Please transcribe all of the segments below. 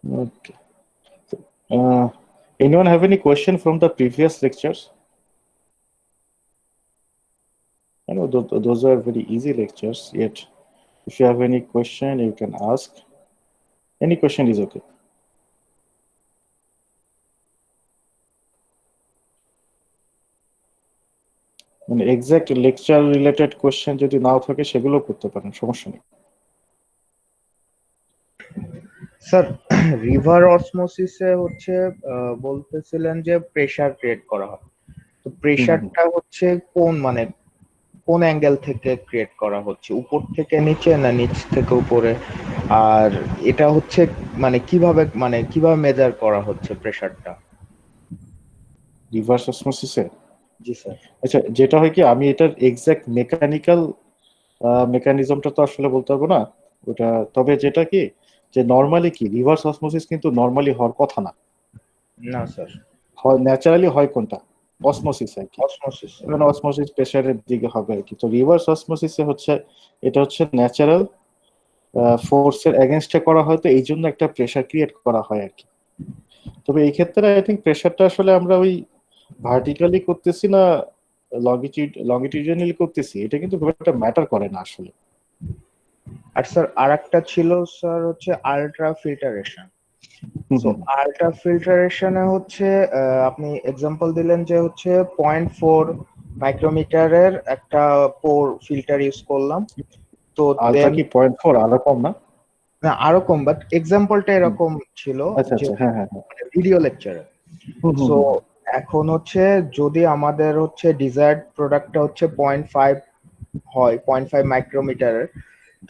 Okay. Uh, Anyone have any question from the previous lectures? I know those are very easy lectures, yet if you have any question, you can ask. Any question is okay. মানে exact lecture related question যদি নাও থাকে সেগুলো করতে পারেন, সমস্যা নেই। Sir river অসমোসিসে হচ্ছে বলতেছিলেন যে প্রেসার ক্রিয়েট করা হয়, তো প্রেসারটা হচ্ছে কোন অ্যাঙ্গেল থেকে ক্রিয়েট করা হচ্ছে, উপর থেকে নিচে না নিচ থেকে উপরে? আর এটা হচ্ছে কিভাবে মেজার করা হচ্ছে প্রেসারটা? রিভার্স অসমোসিসে জি স্যার। আচ্ছা, যেটা হয় কি, আমি এটার এক্সাক্ট মেকানিক্যাল মেকানিজমটা তো আসলে বলতে পারবো না ওটা। তবে যেটা কি, যে নর্মালি কি রিভার্স অসমোসিস কিন্তু নর্মালি হওয়ার কথা না। না স্যার, হয় ন্যাচারালি হয় কোনটা, অসমোসিস আর কি। অসমোসিস। মানে অসমোসিস প্রেসারের দিকে হবে আর কি। তো রিভার্স অসমোসিসে হচ্ছে এটা হচ্ছে ন্যাচারাল ফোর্সের এগেনস্টে করা হয়, তো এই জন্য একটা প্রেসার ক্রিয়েট করা হয় আর কি। তবে এই ক্ষেত্রে আই থিঙ্ক প্রেসারটা আসলে আমরা ওই ভার্টিক্যালি করতেছি না লঙ্গিটিউডিনালি করতেছি, এটা কিন্তু খুব একটা ম্যাটার করে না আসলে। আর স্যার আরেকটা ছিল স্যার হচ্ছে আল্ট্রা ফিল্টারেশন। সো আল্ট্রা ফিল্টারেশনে হচ্ছে আপনি এক্সাম্পল দিলেন যে হচ্ছে 0.4 মাইক্রোমিটারের একটা পোর ফিল্টার ইউজ করলাম, তো আলট্রা দেন কি 0.4 আরো কম না? না আরো কম, বাট এক্সাম্পলটা এরকম ছিল আচ্ছা যে আচ্ছা, হ্যাঁ হ্যাঁ হ্যাঁ। ভিডিও লেকচারে। সো এখন হচ্ছে যদি আমাদের হচ্ছে ডিজায়ার্ড প্রোডাক্টটা হচ্ছে 0.5 হয়, 0.5 মাইক্রোমিটারের,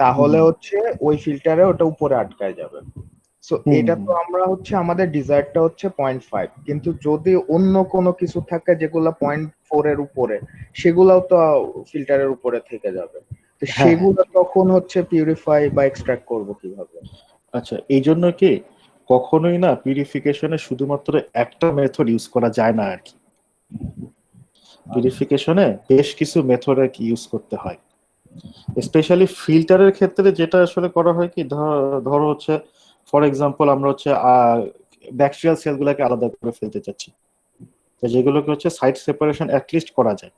তাহলে হচ্ছে ওই ফিল্টারে ওটা উপরে আটকায় যাবে। সো এটা তো আমরা হচ্ছে আমাদের ডিজায়ারটা হচ্ছে 0.5, কিন্তু যদি অন্য কোনো কিছু থাকে যেগুলো 0.4 এর উপরে, সেগুলোও তো ফিল্টারের উপরে থেকে যাবে। তো হ্যাঁ হ্যাঁ। সেগুলো তখন হচ্ছে পিউরিফাই বা এক্সট্রাক্ট করব কিভাবে? আচ্ছা, এই জন্য কি কখনোই না পিউরিফিকেশনে শুধুমাত্র একটা মেথড ইউজ করা যায় না আর কি। পিউরিফিকেশনে বেশ কিছু মেথড আর কি ইউজ করতে হয়। স্পেশালি ফিল্টারের ক্ষেত্রে যেটা আসলে করা হয় কি, ধরো হচ্ছে ফর এক্সাম্পল আমরা হচ্ছে ব্যাকটেরিয়াল সেলগুলোকে আলাদা করে ফেলতে চাচ্ছি, তো যেগুলোকে হচ্ছে সাইড সেপারেশন অ্যাটলিস্ট করা যায়।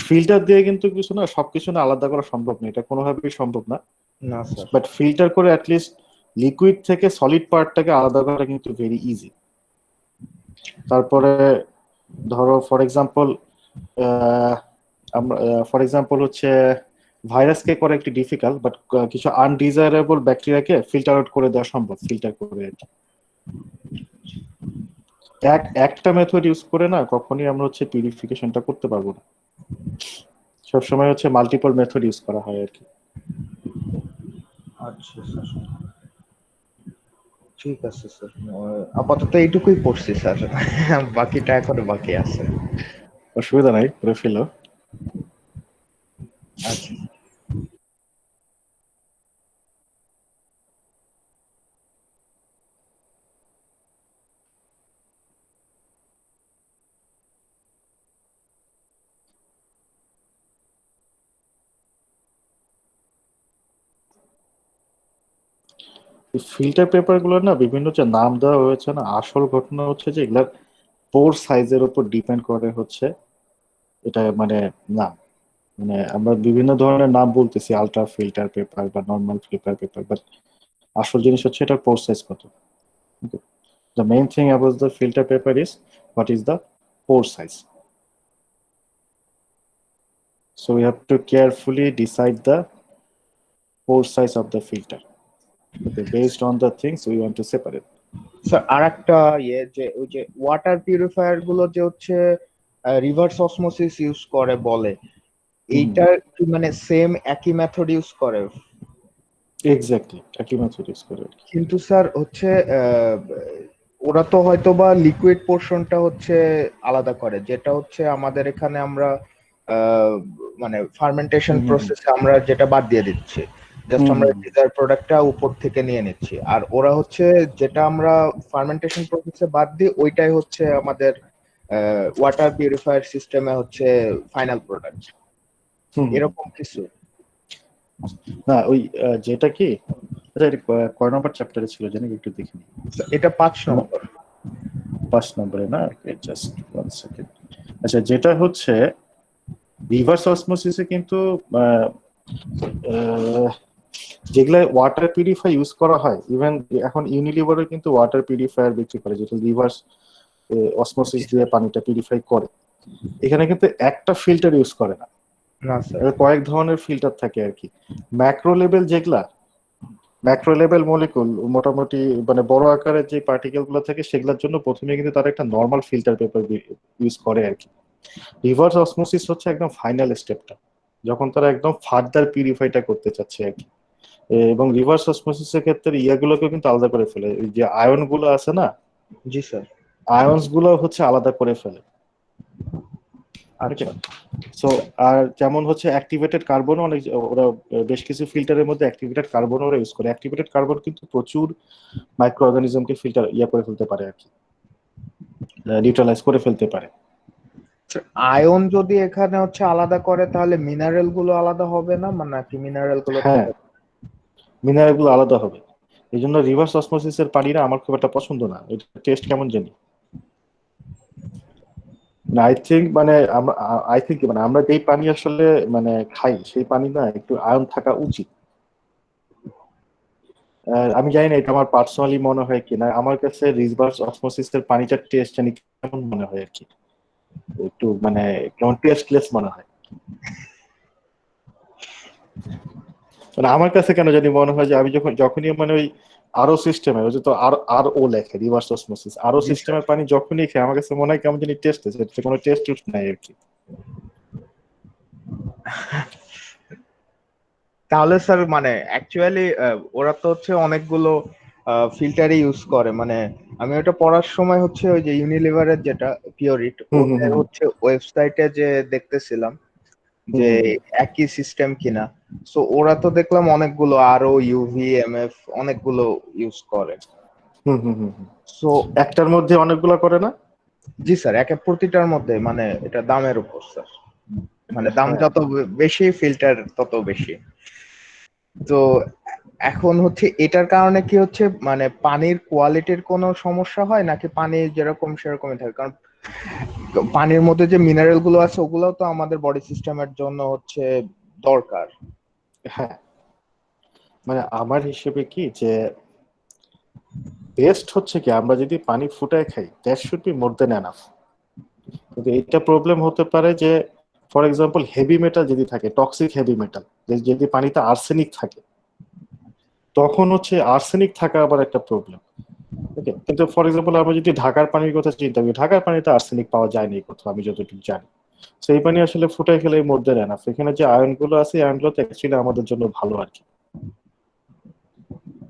ফিল্টার দিয়ে কিন্তু কিছু না, সবকিছু না আলাদা করা সম্ভব না, এটা কোনোভাবেই সম্ভব না। না স্যার। বাট ফিল্টার করে অ্যাটলিস্ট লিকুইড থেকে সলিড পার্টটাকে আলাদা করা কিন্তু ভেরি ইজি। তারপরে ধরো ফর এক্সাম্পল আমরা হচ্ছে ভাইরাসকে করা একটু ডিফিকাল্ট, বাট কিছু আনডিজায়ারেবল ব্যাকটেরিয়াকে ফিল্টার আউট করে দেওয়া সম্ভব ফিল্টার করে। একটা মেথড ইউজ করে না কখনোই আমরা হচ্ছে পিউরিফিকেশনটা করতে পারবো না। সবসময় হচ্ছে মাল্টিপল মেথড ইউজ করা হয় আর কি। আচ্ছা স্যার, ঠিক আছে স্যার, আপাতত এইটুকুই পড়ছি স্যার, বাকিটা এখনো বাকি আছে। অসুবিধা নাই, করে ফেলো। আচ্ছা। ফিল্টার পেপার গুলো না বিভিন্ন যে নাম দেওয়া হয়েছে না, আসল ঘটনা হচ্ছে যে এগুলার পোর সাইজের উপর ডিপেন্ড করে হচ্ছে এটা মানে নাম। মানে আমরা বিভিন্ন ধরনের নাম বলতেছি, আলট্রা ফিল্টার পেপার বা নর্মাল ফিল্টার পেপার, বাট আসল জিনিস হচ্ছে এটার পোর সাইজ কত। The main thing about the filter paper is what is the pore size. So we have to carefully decide the pore size of the filter. Okay, based on the things we want to separate. Sir আরেকটা যে ওই যে water purifier গুলো যে হচ্ছে reverse osmosis use করে বলে, এইটা কি মানে সেম একই মেথড ইউজ করে? এক্স্যাক্টলি একই মেথড ইউজ করে। কিন্তু স্যার হচ্ছে ওরা তো হয়তো বা লিকুইড পোর্শনটা হচ্ছে আলাদা করে, যেটা হচ্ছে আমাদের এখানে আমরা আহ, মানে ফার্মেন্টেশন প্রসেসে আমরা যেটা বাদ দিয়ে দিচ্ছি, জাস্ট আমরা ডিজায়ার প্রোডাক্টটা উপর থেকে নিয়ে নিচ্ছি। আর ওরা হচ্ছে যেটা আমরা ফার্মেন্টেশন প্রসেসে বাদ দিই ওইটাই হচ্ছে আমাদের ওয়াটার পিউরিফায়ার সিস্টেমে হচ্ছে ফাইনাল প্রোডাক্ট, এরকম কিছু? না ওই যেটা কি আচ্ছা, এটা কয় নম্বর চ্যাপ্টারে ছিল জানি, একটু দেখি। এটা 5 নম্বর। 5 নম্বরে না? Just 1 second. আচ্ছা, যেটা হচ্ছে রিভার্স অসমোসিসে কিন্তু আহ, আহ, যেগুলা ওয়াটার পিউরিফাই ইউজ করা হয়, ইভেন এখন ইউনিলিভারও কিন্তু ওয়াটার পিউরিফায়ার বিক্রি করে, যেটা রিভার্স অসমোসিস জি দিয়ে স্যার। পানিটা পিউরিফাই করে। এখানে কিন্তু একটা ফিল্টার ইউজ করে না, না স্যার। কয়েক ধরনের ফিল্টার থাকে আর কি। ম্যাক্রো লেভেল যেগুলা, ম্যাক্রো লেভেল মলিকুল মোটামুটি মানে বড় আকারের যে পার্টিকেল গুলো থাকে, সেগুলোর জন্য প্রথমে কিন্তু তারা একটা নর্মাল ফিল্টার পেপার ইউজ করে আর কি। রিভার্স অসমোসিস হচ্ছে একদম ফাইনাল স্টেপটা, যখন তারা একদম ফার্দার পিউরিফাইটা করতে চাচ্ছে আর কি। এবং রিভার্স অসমোসিসের ক্ষেত্রে ইয়াগুলোকে কিন্তু আলাদা করে ফেলে, ওই যে আয়ন গুলো আছে না, জি স্যার। আয়নস গুলো হচ্ছে আলাদা করে ফেলে। ওকে। আচ্ছা। সো আর যেমন হচ্ছে অ্যাক্টিভেটেড কার্বন, অনেক ওরা বেশ কিছু ফিল্টারের মধ্যে অ্যাক্টিভেটেড কার্বন ওরা ইউজ করে। অ্যাক্টিভেটেড কার্বন কিন্তু প্রচুর মাইক্রো অর্গানিজমকে ফিল্টার করে ফেলতে পারে আর কি, নিউট্রালাইজ করে ফেলতে পারে। আয়ন যদি এখানে হচ্ছে আলাদা করে, তাহলে মিনারেল গুলো আলাদা হবে না, মানে নাকি মিনারেল গুলো হ্যাঁ, থেকে? মিনারেল গুলো আলাদা হবে। এই জন্য রিভার্স অসমোসিসের পানিটা আমার খুব একটা পছন্দ না, এটা টেস্ট কেমন জানি। আই থিঙ্ক মানে আমরা আই থিঙ্ক মানে আমরা যেই পানি আসলে মানে খাই, সেই পানি না একটু আয়ন থাকা উচিত। আমি জানি না এটা আমার পার্সোনালি মনে হয় কিনা, আমার কাছে রিভার্স অসমোসিসের পানিটার টেস্ট জানি কেমন মনে হয় আর কি, একটু মানে কেমন টেস্টলেস মনে হয়। মানে আমার কাছে কেন জানি মনে হয় যে আমি যখনই মানে ওই আরো সিস্টেমে, ওই যে তো আর আর ও লেখে রিভার্স অসমোসিস, আরো জি স্যার। সিস্টেমের পানি যখনই খাই আমার কাছে মনে হয় কেমন জানি টেস্ট আছে, এটাতে কোনো টেস্ট নাই আর কি। তাহলে স্যার মানে অ্যাকচুয়ালি ওরা তো হচ্ছে অনেকগুলো ফিল্টারই ইউজ করে, মানে আমি ওটা পড়ার সময় হচ্ছে ওই যে ইউনিলিভারের যেটা পিওরিট, হুম হুম ওদের হুম হচ্ছে ওয়েবসাইটে যে দেখতেছিলাম হুম যে হুম একই সিস্টেম কিনা। সো ওরা তো দেখলাম অনেকগুলো আরো ইউভি এমএফ অনেকগুলো ইউজ করে। হুম হুম হুম হুম। সো একটার মধ্যে অনেকগুলা করে না? জি স্যার, একে প্রতিটার মধ্যে, মানে এটা দামের উপর স্যার, মানে দাম হ্যাঁ, যত বেশি ফিল্টার তত বেশি। তো এখন হচ্ছে এটার কারণে কি হচ্ছে, মানে পানির কোয়ালিটির কোনো সমস্যা হয় নাকি পানি যেরকম সেরকমই থাকে? কারণ পানির মধ্যে যে মিনারেল গুলো আছে ওগুলোও তো আমাদের বডি সিস্টেমের জন্য হচ্ছে দরকার। হ্যাঁ, মানে আমার হিসেবে কি যে বেস্ট হচ্ছে কি আমরা যদি পানি ফুটায় খাই, that should be more than enough. কিন্তু এটা প্রবলেম হতে পারে যে ফর এক্সাম্পল হেভি মেটাল যদি থাকে, টক্সিক হেভি মেটাল, যদি পানিতে আর্সেনিক থাকে, তখন হচ্ছে আর্সেনিক থাকা আবার একটা প্রবলেম। ওকে, কিন্তু ফর এক্সাম্পল আমরা যদি ঢাকার পানির কথা চিন্তা করি, ঢাকার পানিতে আর্সেনিক পাওয়া যায়নি কোথাও আমি যতটুকু জানি। সেই পানি আসলে ফুটাই খেলে মোর দেন এনাফ। এখানে যে আয়ন গুলো আছে, আয়ন গুলো অ্যাকচুয়ালি আমাদের জন্য ভালো আর কি।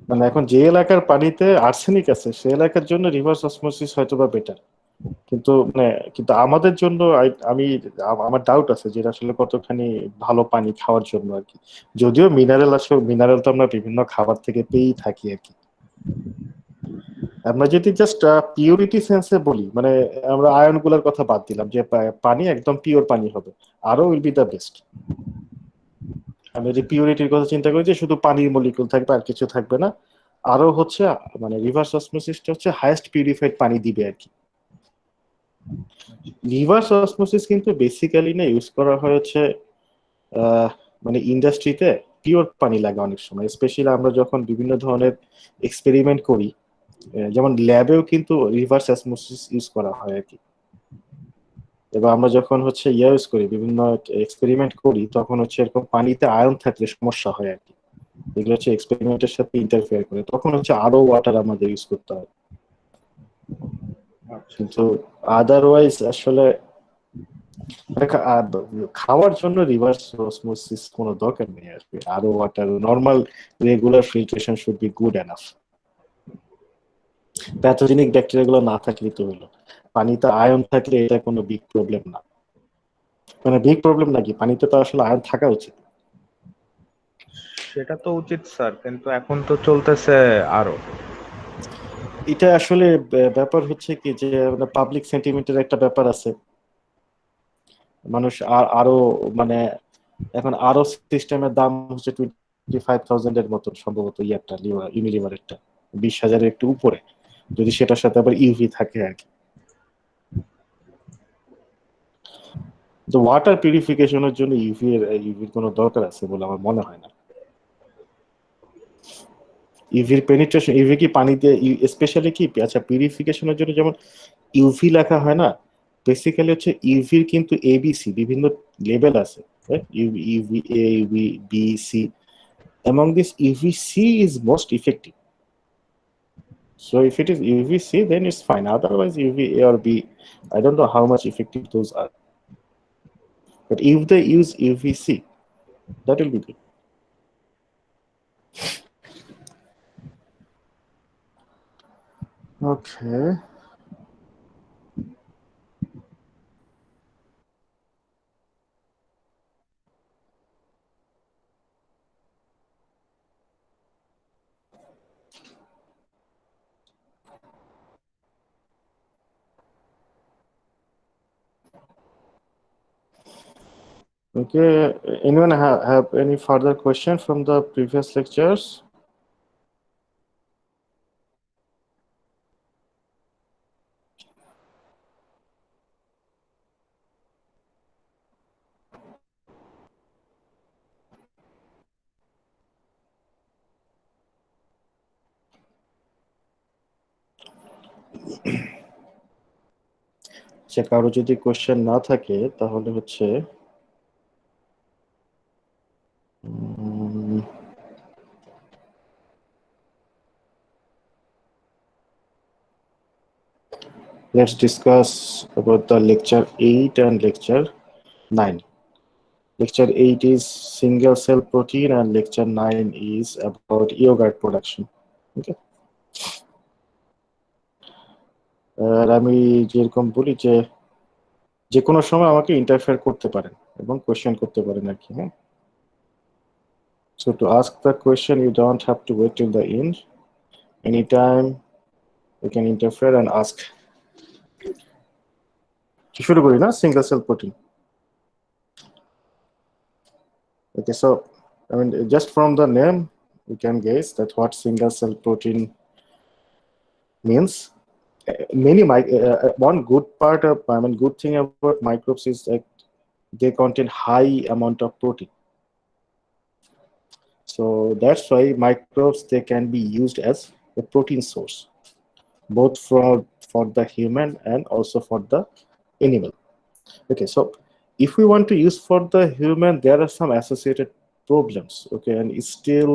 মানে এখন যে এলাকার পানিতে আর্সেনিক আছে, সে এলাকার জন্য রিভার্স অসমোসিস হয়তো বা বেটার। কিন্তু মানে কিন্তু আমাদের জন্য আমি আমার ডাউট আছে যে এটা আসলে কতখানি ভালো পানি খাওয়ার জন্য আর কি। যদিও মিনারেল আসলে মিনারেল তো আমরা বিভিন্ন খাবার থেকে পেয়েই থাকি আর কি। আমরা যদি জাস্ট পিউরিটি সেন্সে বলি, মানে আমরা আয়ন গুলার কথা বাদ দিলাম, যে পানি একদম পিওর পানি হবে, আরো উইল বি দ্য বেস্ট। আমি যদি পিউরিটির কথা চিন্তা করি যে শুধু পানির মলিকুল থাকবে আর কিছু থাকবে না, আরো হচ্ছে মানে রিভার্স অসমোসিসটা হচ্ছে হাইয়েস্ট পিউরিফাইড পানি দিবে আর কি। রিভার্স অসমোসিস কিন্তু বেসিক্যালি না ইউজ করা হয় হচ্ছে আহ, মানে ইন্ডাস্ট্রিতে পিওর পানি লাগে অনেক সময়, স্পেশালি আমরা যখন বিভিন্ন ধরনের এক্সপেরিমেন্ট করি, যেমন ল্যাবেও কিন্তু রিভার্স অসমোসিস ইউজ করা হয় আর কি। এবার আমরা যখন হচ্ছে ইউজ করি, বিভিন্ন এক্সপেরিমেন্ট করি, তখন হচ্ছে এরকম পানিতে আয়রন থাকলে সমস্যা হয় আর কি। এগুলো হচ্ছে এক্সপেরিমেন্টের সাথে ইন্টারফেয়ার করে, তখন হচ্ছে আরো ওয়াটার আমাদের ইউজ করতে হয়। আচ্ছা। কিন্তু আদারওয়াইজ আসলে মানে খাওয়ার জন্য রিভার্স অসমোসিস কোনো দরকার নেই আর কি। আরো water normal regular filtration should be good enough. Pathogenic bacteria গুলো না থাকলে তো হলো, পানিতে আয়ন থাকলে এটা কোনো বিগ প্রবলেম না। মানে বিগ প্রবলেম নাকি, পানিতে তো আসলে আয়ন থাকা উচিত। সেটা তো উচিত স্যার, কিন্তু এখন তো চলতেছে আরো। এটা আসলে ব্যাপার হচ্ছে কি যে পাবলিক সেন্টিমেন্টের একটা ব্যাপার আছে। মানুষ আরো মানে এখন আরো সিস্টেমের দাম হচ্ছে 5,000 এর মতন সম্ভবত ইয়ারটা ইউনিলিভারেরটা 20,000-এর একটু উপরে, যদি সেটার সাথে আবার ইউভি থাকে আর কি। তো ওয়াটার পিউরিফিকেশনের জন্য ইউভির কোনো দরকার আছে বলে আমার মনে হয় না। ইউভির পেনিট্রেশন, ইউভি কি পানিতে স্পেশালি কি, আচ্ছা পিউরিফিকেশনের জন্য যেমন ইউভি লেখা হয় না, বেসিক্যালি হচ্ছে ইউভির কিন্তু এবিসি বিভিন্ন লেভেল আছে, UV, UV A, UV B, C. Among this, UVC is most effective. So if it is UVC, then it's fine. Otherwise, UVA or B, I don't know how much effective those are. But if they use UVC, that will be good. Okay. Okay. Anyone have any further question from the previous lectures? সে কারো যদি question না থাকে তাহলে হচ্ছে let's discuss about the lecture 8 and lecture 9. Lecture 8 is single cell protein and lecture 9 is about yogurt production. Okay. আর আমি যেরকম বলি যে যে কোনো সময় আমাকে ইন্টারফেয়ার করতে পারেন এবং কোশ্চেন করতে পারেন আর কি, হ্যাঁ। So to ask the question, you don't have to wait till the end. Anytime you can interfere and ask. শুরু করি না, single cell protein. Okay, so I mean just from the name you can guess that what single cell protein means. One good part of, I mean, good thing about microbes is that they contain high amount of protein. So that's why microbes, they can be used as a protein source, both for the human and also for the animal. Okay, so if we want to use for the human, there are some associated problems. Okay, and it's still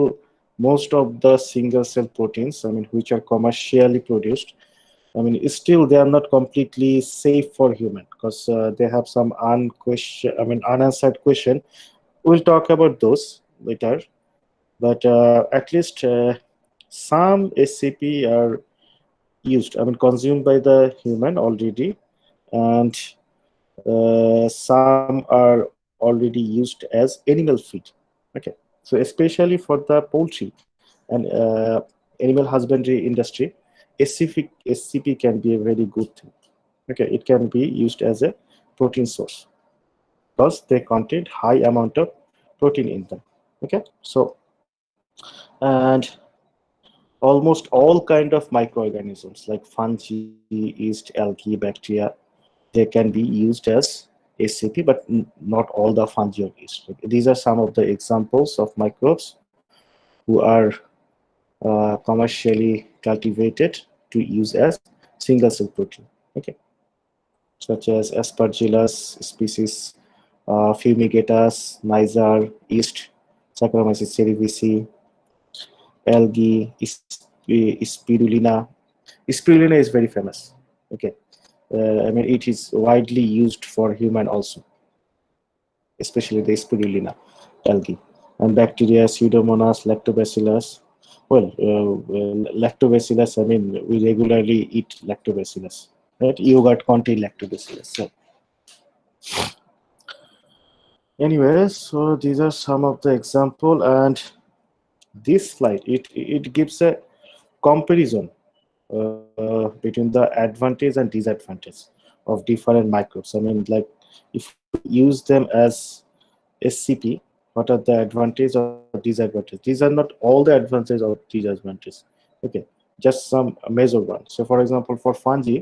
most of the single cell proteins, I mean, which are commercially produced, I mean, still they are not completely safe for human because they have some unanswered question. We'll talk about those later, but at least some SCP are used, I mean, consumed by the human already, and some are already used as animal feed. Okay, so especially for the poultry and animal husbandry industry, SCP can be a very good thing. Okay, it can be used as a protein source because they contain high amount of protein in them. Okay, so and almost all kind of microorganisms like fungi, yeast, algae, bacteria, they can be used as SCP, but not all the fungi or yeast. These are some of the examples of microbes who are commercially cultivated to use as single cell protein. Okay, such as Aspergillus species, Fumigatus, Nizar, yeast, Saccharomyces cerevisiae, algae, spirulina. Spirulina is very famous. Okay, I mean, it is widely used for human also, especially the spirulina algae. And bacteria, Pseudomonas, Lactobacillus. Well, Lactobacillus, I mean, we regularly eat Lactobacillus, right? Yogurt contain Lactobacillus. So anyways, so these are some of the example, and this slide, it gives a comparison between the advantage and disadvantage of different microbes. I mean, like if we use them as SCP, what are the advantage or disadvantages. These are not all the advantages or disadvantages. Okay, just some major ones. So for example, for fungi,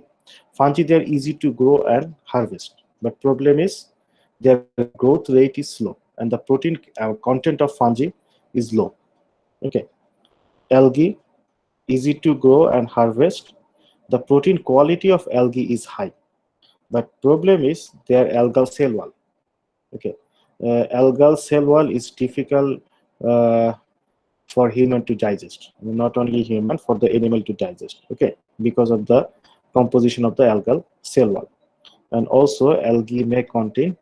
they are easy to grow and harvest, but problem is their growth rate is slow and the protein content of fungi is low. Okay, algae, easy to grow and harvest. The protein quality of algae is high, but problem is their algal cell wall. Okay, algal cell wall is difficult for human to digest. I mean, not only human, for the animal to digest. Okay, because of the composition of the algal cell wall, and also algae may contain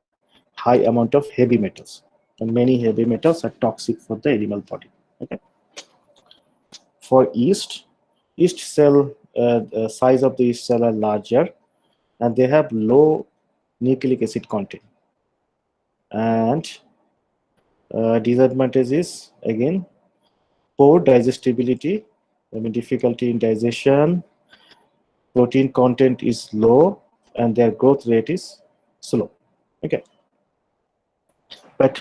high amount of heavy metals, and many heavy metals are toxic for the animal body. Okay, for yeast cell size of the yeast cell are larger, and they have low nucleic acid content. And disadvantage is again poor digestibility. I mean, difficulty in digestion, protein content is low, and their growth rate is slow. Okay, but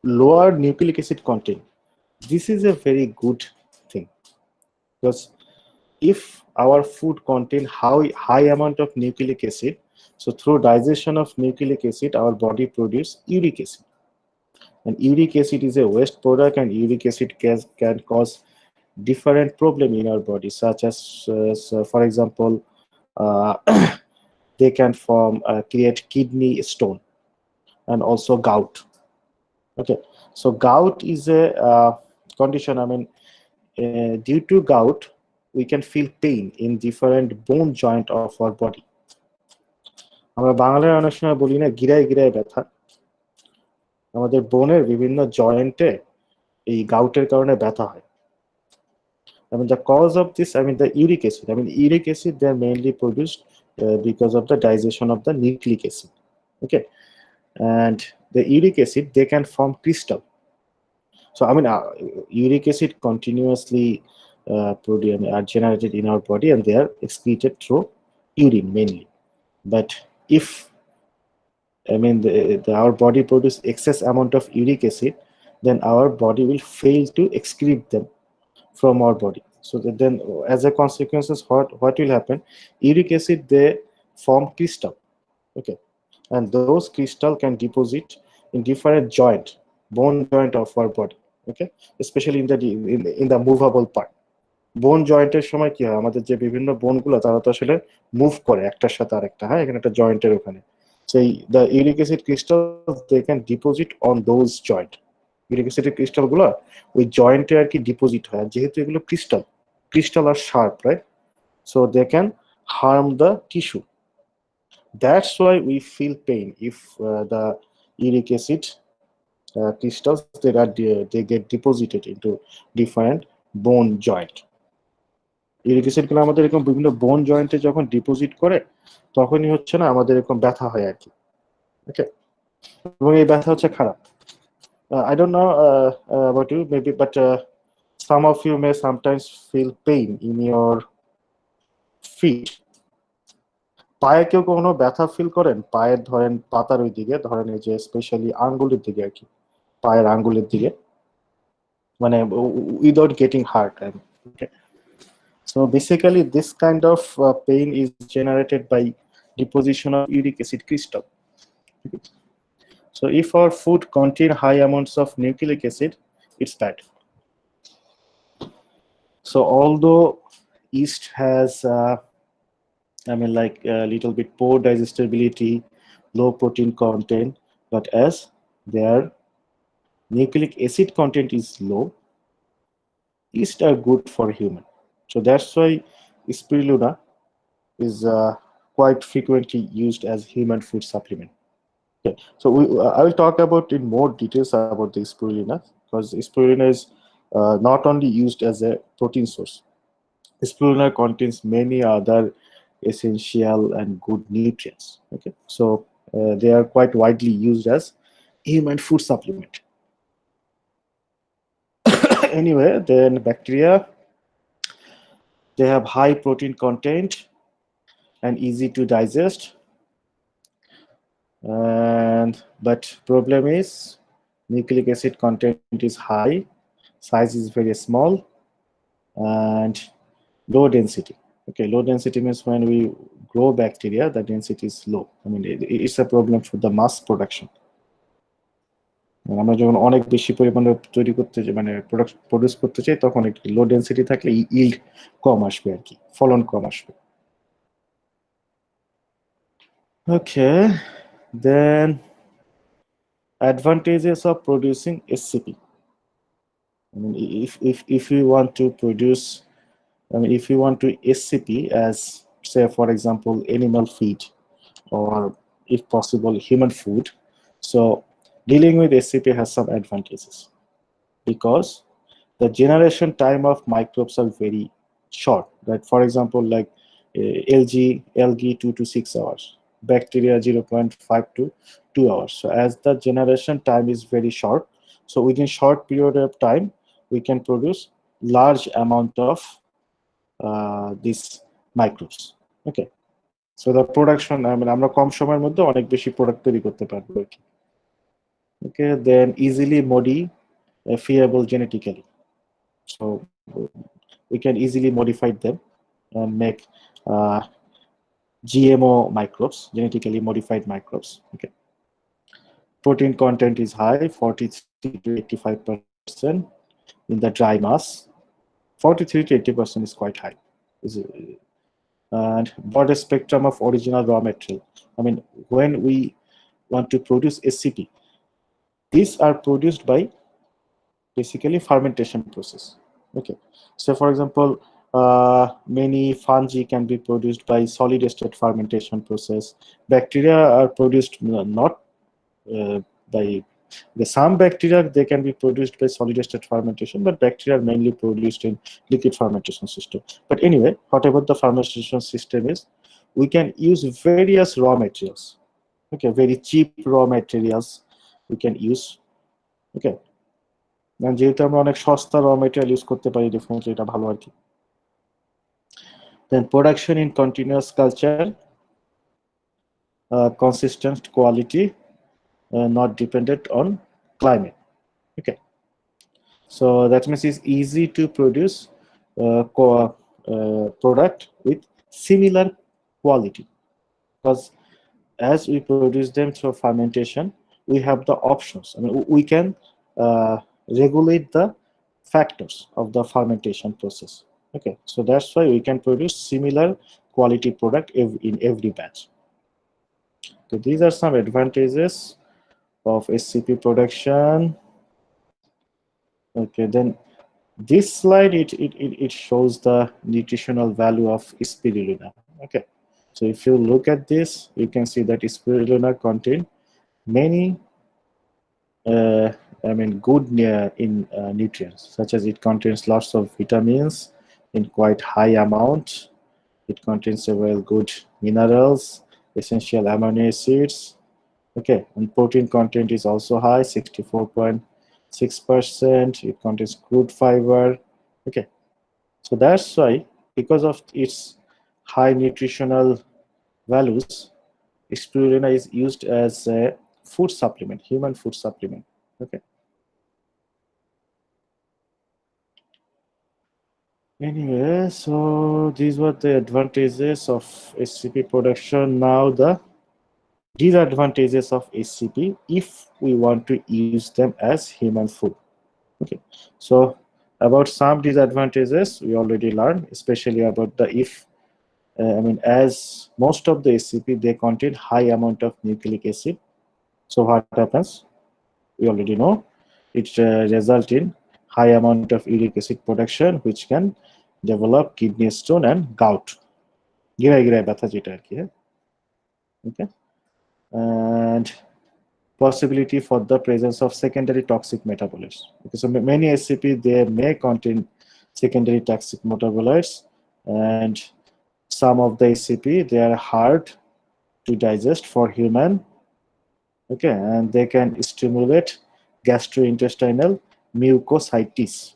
lower nucleic acid content, this is a very good thing, because if our food contain high amount of nucleic acid, so through digestion of nucleic acid, our body produce uric acid, and uric acid is a waste product, and uric acid can cause different problem in our body, such as so for example, uh, they can create kidney stone and also gout. Okay, so gout is a condition. I mean, due to gout, we can feel pain in different bone joint of our body. আমরা বাংলায় অনেক সময় বলি না গিরায় গিরায় ব্যথা, আমাদের বোনের বিভিন্ন জয়েন্টে এই গাউটের কারণে ব্যথা হয়। I mean, the cause of this, I mean, the uric acid. I mean, uric acid, they are mainly produced because of the digestion of the nucleic acid. Okay, and the uric acid, they can form crystal. So, I mean, uric acid continuously are generated in our body, and they are excreted through urine mainly. But if, I mean, our body produce excess amount of uric acid, then our body will fail to excrete them from our body. So that then, as a consequences, what will happen? Uric acid, they form crystal. Okay, and those crystal can deposit in different bone joint of our body. Okay, especially in the movable part. বোন জয়েন্টের সময় কি হয়, আমাদের যে বিভিন্ন বোনগুলো তারা তো আসলে মুভ করে একটার সাথে আরেকটা। হ্যাঁ, এখানে একটা জয়েন্টের ওখানে সেই the uric acid crystal they can deposit on those joint. Uric অ্যাসিডের ক্রিস্টাল গুলো ওই জয়েন্টে আর কি ডিপোজিট হয়, আর যেহেতু এগুলো ক্রিস্টাল আর sharp, right, so they can harm the tissue. That's why we feel pain if the uric acid crystals they get deposited into different bone joint. Uric acid গুলো আমাদের এরকম বিভিন্ন বোন জয়েন্টে যখন ডিপোজিট করে, তখনই হচ্ছে না আমাদের এরকম ব্যথা হয় আর কি। ওকে, এবং এই ব্যথা হচ্ছে খারাপ। I don't know about you maybe, but some of you may sometimes feel pain in your feet. পায়ে কেউ কখনো ব্যথা ফিল করেন? পায়ের ধরেন পাতার ওই দিকে, ধরেন এই যে স্পেশালি আঙ্গুলের দিকে আর কি, পায়ের আঙ্গুলের দিকে, মানে without getting heart. Okay, so basically this kind of pain is generated by deposition of uric acid crystal. So if our food contain high amounts of nucleic acid, it's bad. So although yeast has I mean, like a little bit poor digestibility, low protein content, but as their nucleic acid content is low, yeast are good for human. So that's why spirulina is quite frequently used as human food supplement. Okay, so I will talk about in more details about the spirulina, because spirulina is not only used as a protein source. Spirulina contains many other essential and good nutrients. Okay, so they are quite widely used as human food supplement. Anyway, then bacteria, they have high protein content and easy to digest, and but problem is nucleic acid content is high, size is very small, and low density. Okay, low density means when we grow bacteria, the density is low. I mean, it's a problem for the mass production. আমরা যখন অনেক বেশি পরিমাণে তৈরি করতে চাই, মানে produce করতে চাই, তখন একটু লো ডেন্সিটি থাকলে ইল্ড কম আসবে আর কি, ফলন কম আসবে। ওকে, দেন advantages of producing SCP. I mean, if you want to produce, I mean, if you want to SCP as, say, for example, animal feed, or if possible, human food. So dealing with SCP has some advantages because the generation time of microbes are very short. Right? For example, like algae 2 to 6 hours, bacteria 0.5 to 2 hours. So as the generation time is very short, so within short period of time, we can produce large amount of these microbes. Okay. So the production, I mean, আমরা কম সময়ের মধ্যে অনেক বেশি product তৈরি করতে পারবো। Okay, then easily modifiable genetically. So we can easily modify them and make GMO microbes, genetically modified microbes. Okay. Protein content is high, 43 to 85% in the dry mass. 43 to 80% is quite high. And broader spectrum of original raw material. I mean, when we want to produce SCP, these are produced by basically fermentation process. Okay, so for example, many fungi can be produced by solid state fermentation process. Bacteria are produced not by some bacteria, they can be produced by solid state fermentation, but bacteria are mainly produced in liquid fermentation system. But anyway, whatever the fermentation system is, we can use various raw materials. Okay, very cheap raw materials we can use. Okay, যেহেতু আমরা অনেক সস্তা র material use করতে পারি, definitely এটা ভালো আর কি। Then production in continuous culture, consistent quality, not dependent on climate. Okay, so that means it's easy to produce product with similar quality, because as we produce them through fermentation, we have the options. I mean, we can regulate the factors of the fermentation process. Okay, so that's why we can produce similar quality product in every batch. So these are some advantages of SCP production. Okay, then this slide, it shows the nutritional value of spirulina. Okay, so if you look at this, you can see that spirulina contain many I mean, good in nutrients, such as it contains lots of vitamins in quite high amount. It contains several good minerals, essential amino acids. Okay, and protein content is also high, 64.6%. It contains crude fiber. Okay, so that's why, because of its high nutritional values, spirulina is used as a food supplement, human food supplement. Okay. Anyway, so these were the advantages of SCP production. Now the disadvantages of SCP if we want to use them as human food. Okay, so about some disadvantages we already learned, especially about the if. I mean, as most of the SCP, they contain high amount of nucleic acid. So what happens? We already know. It results in high amount of uric acid production, which can develop kidney stone and gout. Okay, and possibility for the presence of secondary toxic metabolites. Okay, so many SCP, they may contain secondary toxic metabolites, and some of the SCP, they are hard to digest for human. Okay, and they can stimulate gastrointestinal mucositis.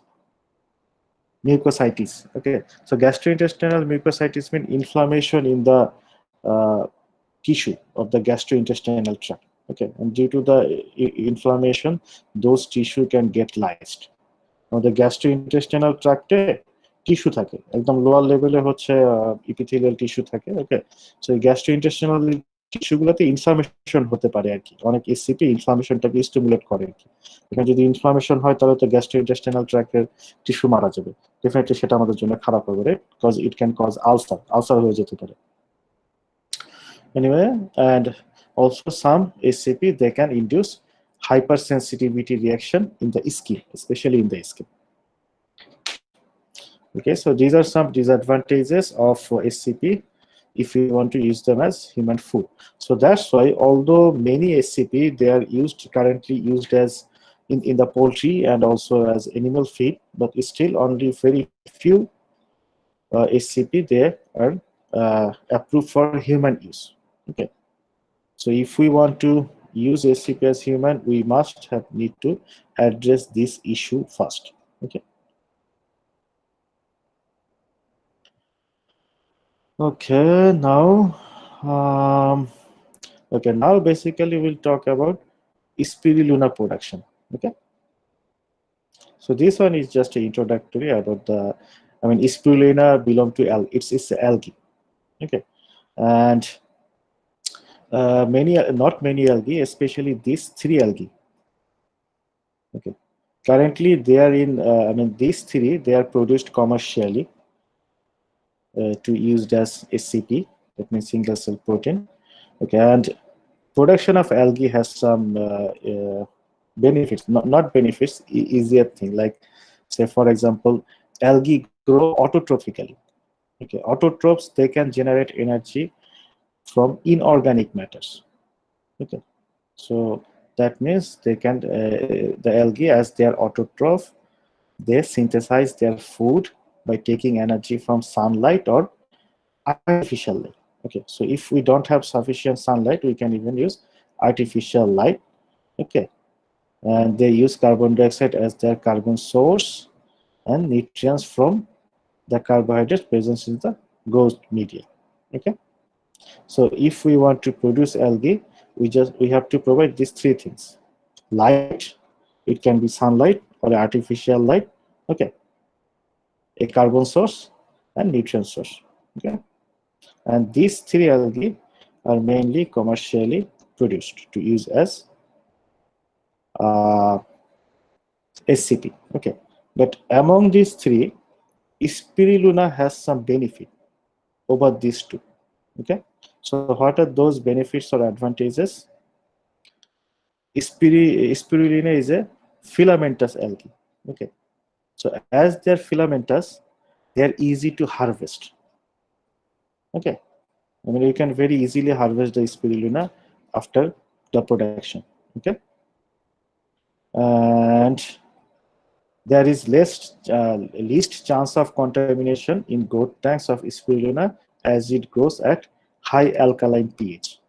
Okay, so gastrointestinal mucositis means inflammation in the tissue of the gastrointestinal tract. Okay, and due to the inflammation, those tissue can get lysed. Now the gastrointestinal tracte tissue থাকে একদম lower লেভেলে হচ্ছে epithelial tissue থাকে। ওকে, so এই gastrointestinal টিস্যুগুলোতে inflammation হতে পারে আর কি, অনেক এসিপি ইনফ্লামেশনটাকে স্টিমুলেট করে আর কি। এখানে যদি ইনফ্লামেশন হয় তাহলে তো গ্যাস্ট্রোইন্টেস্টিনাল ট্র্যাক্টের টিস্যু মারা যাবে, ডেফিনেটলি সেটা আমাদের জন্য খারাপ হবে, right? Because it can cause ulcer, ulcer হয়ে যেতে পারে। Anyway, and also some SCP they can induce hypersensitivity reaction in the skin, especially in the skin. Okay, so these are some disadvantages of SCP if we want to use them as human food. So that's why although many SCP they are used currently used as in the poultry and also as animal feed, but still only very few SCP they are approved for human use. Okay. So if we want to use SCP as human, we must have need to address this issue first. Okay. Okay, now, now basically we'll talk about spirulina production. Okay. So this one is just introductory about the, spirulina belong to algae. It's algae. Okay, and not many algae, especially these three algae. Okay, currently they are in, these three, they are produced commercially to used as SCP, that means single cell protein. Okay, and production of algae has some benefits, not benefits, easier thing, like say for example, algae grow autotrophically. Okay, autotrophs, they can generate energy from inorganic matters. Okay, so that means they can the algae, as their autotroph, they synthesize their food by taking energy from sunlight or artificial light. Okay, so if we don't have sufficient sunlight, we can even use artificial light. Okay, and they use carbon dioxide as their carbon source and nutrients from the carbohydrates present in the growth media. Okay, so if we want to produce algae, we have to provide these three things: light, it can be sunlight or artificial light, okay, a carbon source and nutrient source. Okay, and these three algae are mainly commercially produced to use as SCP. Okay, but among these three, spirulina has some benefit over these two. Okay, so what are those benefits or advantages? Spirulina is a filamentous algae. Okay, so as they're filamentous, they're easy to harvest. Okay, you can very easily harvest the spirulina after the production. Okay, and there is least chance of contamination in growth tanks of spirulina as it grows at high alkaline pH.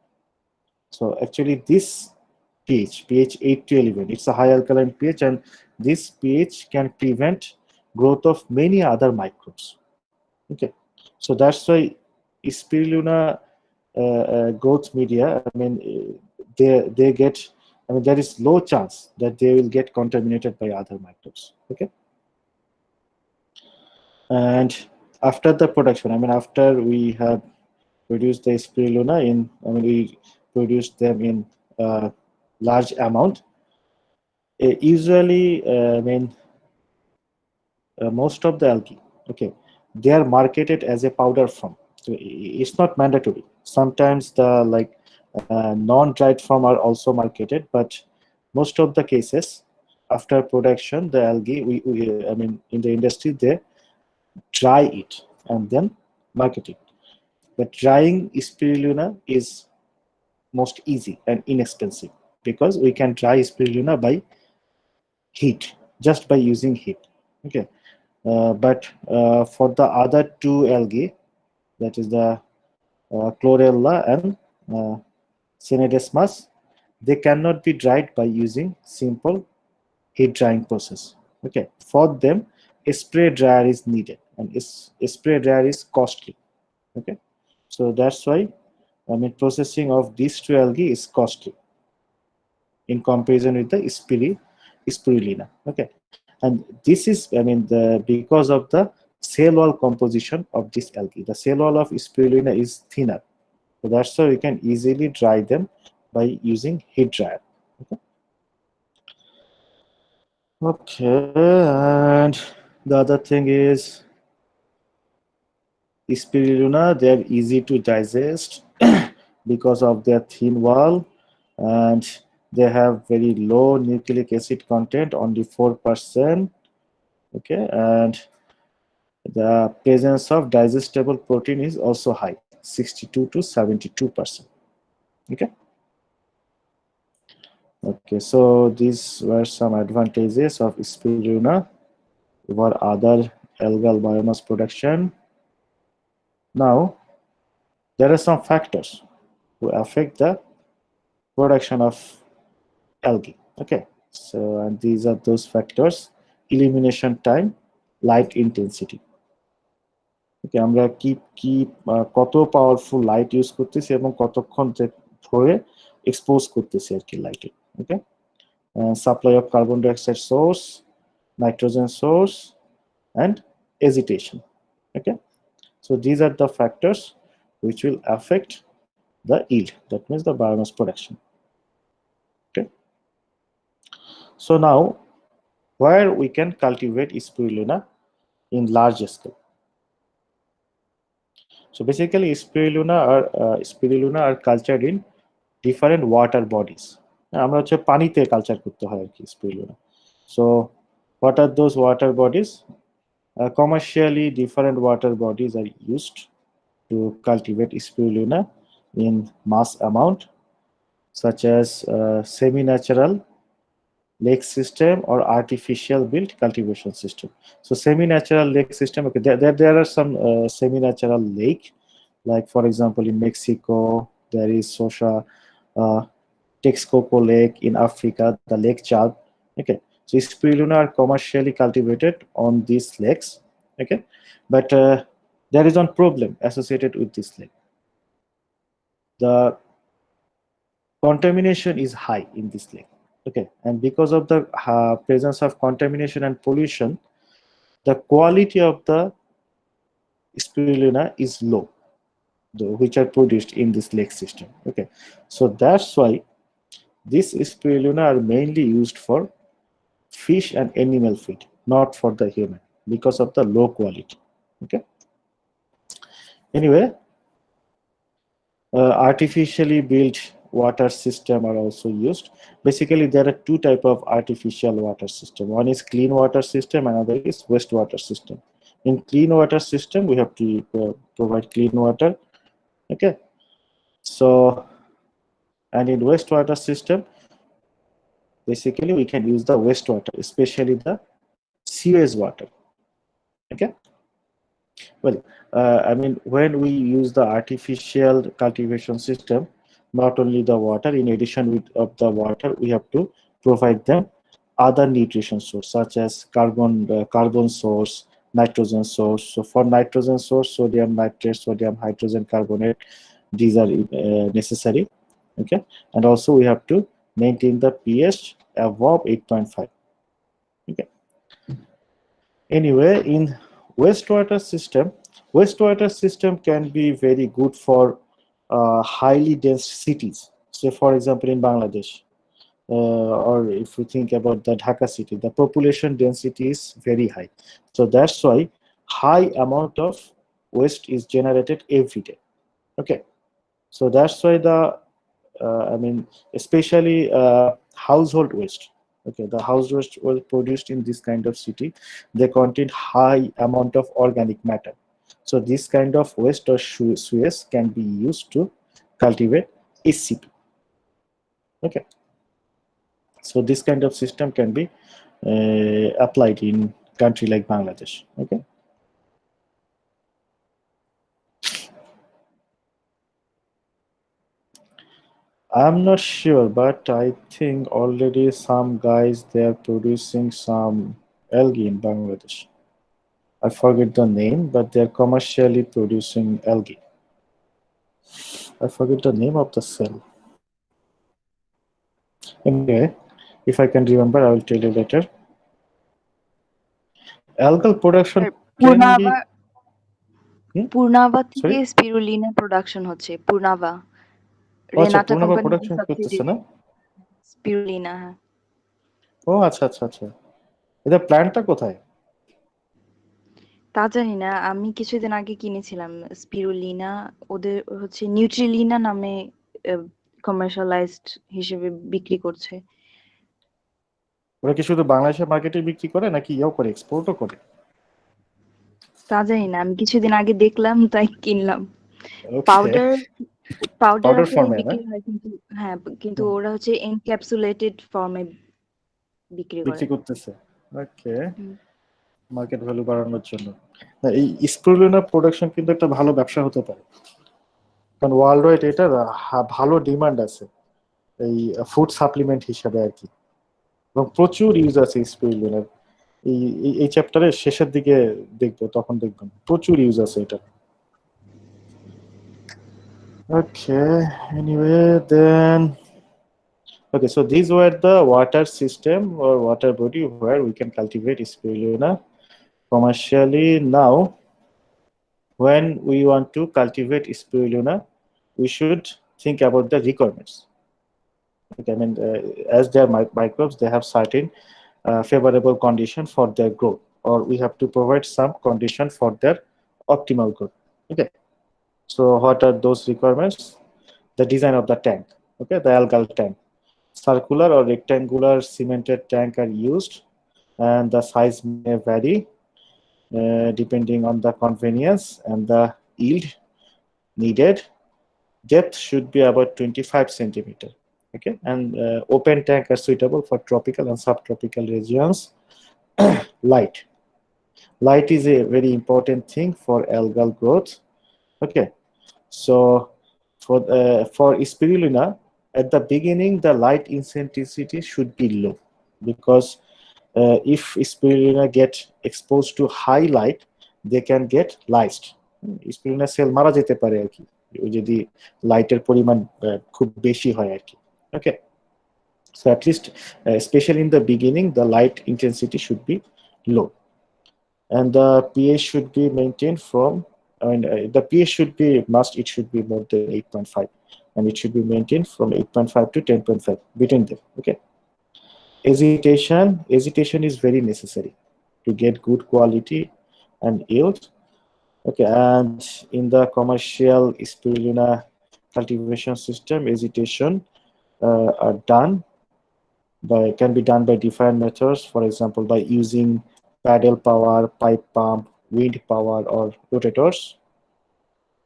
So actually this pH 8 to 11, it's a high alkaline pH, and this pH can prevent growth of many other microbes. Okay, so that's why spirulina growth media, they get, there is low chance that they will get contaminated by other microbes. Okay, and after the production, after we have produced the spirulina in, we produce them in large amount. Usually, most of the algae, okay, they are marketed as a powder form. So it's not mandatory. Sometimes the non-dried form are also marketed, but most of the cases after production, the algae, in the industry, they dry it and then market it. But drying spirulina is most easy and inexpensive, because we can dry spirulina by heat, just by using heat. Okay, but for the other two algae, that is the chlorella and Synedesmus, they cannot be dried by using simple heat drying process. Okay, for them a spray dryer is needed, and a spray dryer is costly. Okay, so that's why processing of these two algae is costly. in comparison with the spirulina. Okay, and this is, I mean, because of the cell wall composition of this algae. The cell wall of spirulina is thinner, so that's why we can easily dry them by using heat dryer. Okay, and the other thing is spirulina, they're easy to digest because of their thin wall, and they have very low nucleic acid content, only 4%. Okay, and the presence of digestible protein is also high, 62 to 72%. Okay. Okay, so these were some advantages of spirulina over other algal biomass production. Now, there are some factors who affect the production of algae. Okay, so and these are those factors: illumination time, light intensity. Okay, আমরা কি কত powerful light use করতেছি এবং কতক্ষণ ধরে expose করতেছি আর কি লাইটে। ওকে, supply of carbon dioxide source, nitrogen source, and agitation. Okay, so these are the factors which will affect the yield, that means the biomass production. Okay, so now where we can cultivate spirulina in large scale. So basically spirulina are cultured in different water bodies. আমরা হচ্ছে পানিতে culture করতে হয় আর কি spirulina. So what are those water bodies? Commercially different water bodies are used to cultivate spirulina in mass amount, such as semi-natural lake system or artificial built cultivation system. So semi-natural lake system, okay, there are some semi-natural lake, like for example in Mexico there is Sosha Texcoco Lake, in Africa the Lake Chad. Okay, so spirulina are commercially cultivated on these lakes. Okay, but there is one problem associated with this lake. The contamination is high in this lake. Okay, and because of the presence of contamination and pollution, the quality of the spirulina is low, which are produced in this lake system. Okay, so that's why these spirulina are mainly used for fish and animal feed, not for the human, because of the low quality. Okay, anyway, artificially built water system are also used. Basically there are two type of artificial water system. One is clean water system, another is wastewater system. In clean water system we have to provide clean water. Okay, so and in wastewater system basically we can use the wastewater, especially the sewage water. Okay, well, I mean, when we use the artificial cultivation system, not only the water, in addition of the water, we have to provide them other nutrition source, such as carbon source, nitrogen source. So for nitrogen source, sodium nitrate, sodium hydrogen carbonate, these are necessary. Okay, and also we have to maintain the pH above 8.5. Okay, anyway, in wastewater system can be very good for highly dense cities. So for example in Bangladesh, or if we think about the Dhaka city, the population density is very high, so that's why high amount of waste is generated every day. Okay, so that's why the I mean, especially household waste. Okay, the house waste was produced in this kind of city, they contain high amount of organic matter. So this kind of waste or sewage can be used to cultivate SCP. Okay, so this kind of system can be applied in country like Bangladesh. Okay, I'm not sure, but I think already some guys they are producing some algae in Bangladesh. I forget the name, but they're commercially producing algae. I forget the name of the cell. Anyway, if I can remember, I will tell you later. Algal production sir can be. পূর্ণাভা Sorry? থেকে spirulina production হচ্ছে। পূর্ণাভা আচ্ছা, রেনাটা পূর্ণাভার কোম্পানির production করতেছে subsidiary না? Spirulina. হ্যাঁ, ও আচ্ছা আচ্ছা আচ্ছা। এদের প্ল্যান্টটা কোথায়? তা জানি না, আমি কিছুদিন আগে কিনেছিলাম স্পিরুলিনা। ওদের হচ্ছে নিউট্রিলিনা নামে কমার্শিয়ালাইজড হিসেবে বিক্রি করছে। ওরা কি শুধু বাংলাদেশের মার্কেটে বিক্রি করে নাকি ইয়েও করে, এক্সপোর্টও করে? তা জানি না, আমি কিছুদিন আগে দেখলাম তাই কিনলাম। ওকে। পাউডার পাউডার পাউডার আকারে ফর্মে না? বিক্রি হয়, কিন্তু হ্যাঁ, কিন্তু ওরা হচ্ছে এনক্যাপসুলেটেড ফর্মে বিক্রি করে। বিক্রি করতেছে। ওকে। হুম। মার্কেট ভ্যালু বাড়ানোর জন্য। না, এই স্পিরুলিনা প্রোডাকশন কিন্তু একটা ভালো ব্যবসা হতে পারে, কারণ ওয়ার্ল্ড ওয়াইড এটার ভালো ডিমান্ড আছে এই ফুড সাপ্লিমেন্ট হিসাবে আর কি, এবং প্রচুর ইউজ আছে স্পিরুলিনার। এই চ্যাপ্টারের শেষের দিকে দেখবো, তখন দেখবেন প্রচুর ইউজ আছে এটা। Okay, anyway then, okay, so these were the water system or water body where we can cultivate spirulina commercially. Now when we want to cultivate spirulina, we should think about the requirements. Okay, I mean, as they are microbes, they have certain favorable condition for their growth, or we have to provide some condition for their optimal growth. Okay, so what are those requirements? The design of the tank. Okay, the algal tank, circular or rectangular cemented tank are used, and the size may vary depending on the convenience and the yield needed. Depth should be about 25 centimeter. Okay, and open tank are suitable for tropical and subtropical regions. Light is a very important thing for algal growth. Okay, so for spirulina, at the beginning the light intensity should be low, because if spirulina get exposed to high light, they can get lysed. Spirulina cell মারা যেতে পারে আর কি, ওই যদি লাইটের পরিমাণ খুব বেশি হয় আর কি। ওকে, so at least especially in the beginning the light intensity should be low, and the pH should be maintained from, I mean, the pH should be it should be more than 8.5, and it should be maintained from 8.5 to 10.5 between them. Okay, agitation is very necessary to get good quality and yield. Okay, and in the commercial spirulina cultivation system, agitation can be done by different methods. For example, by using paddle power, pipe pump, wind power, or rotators.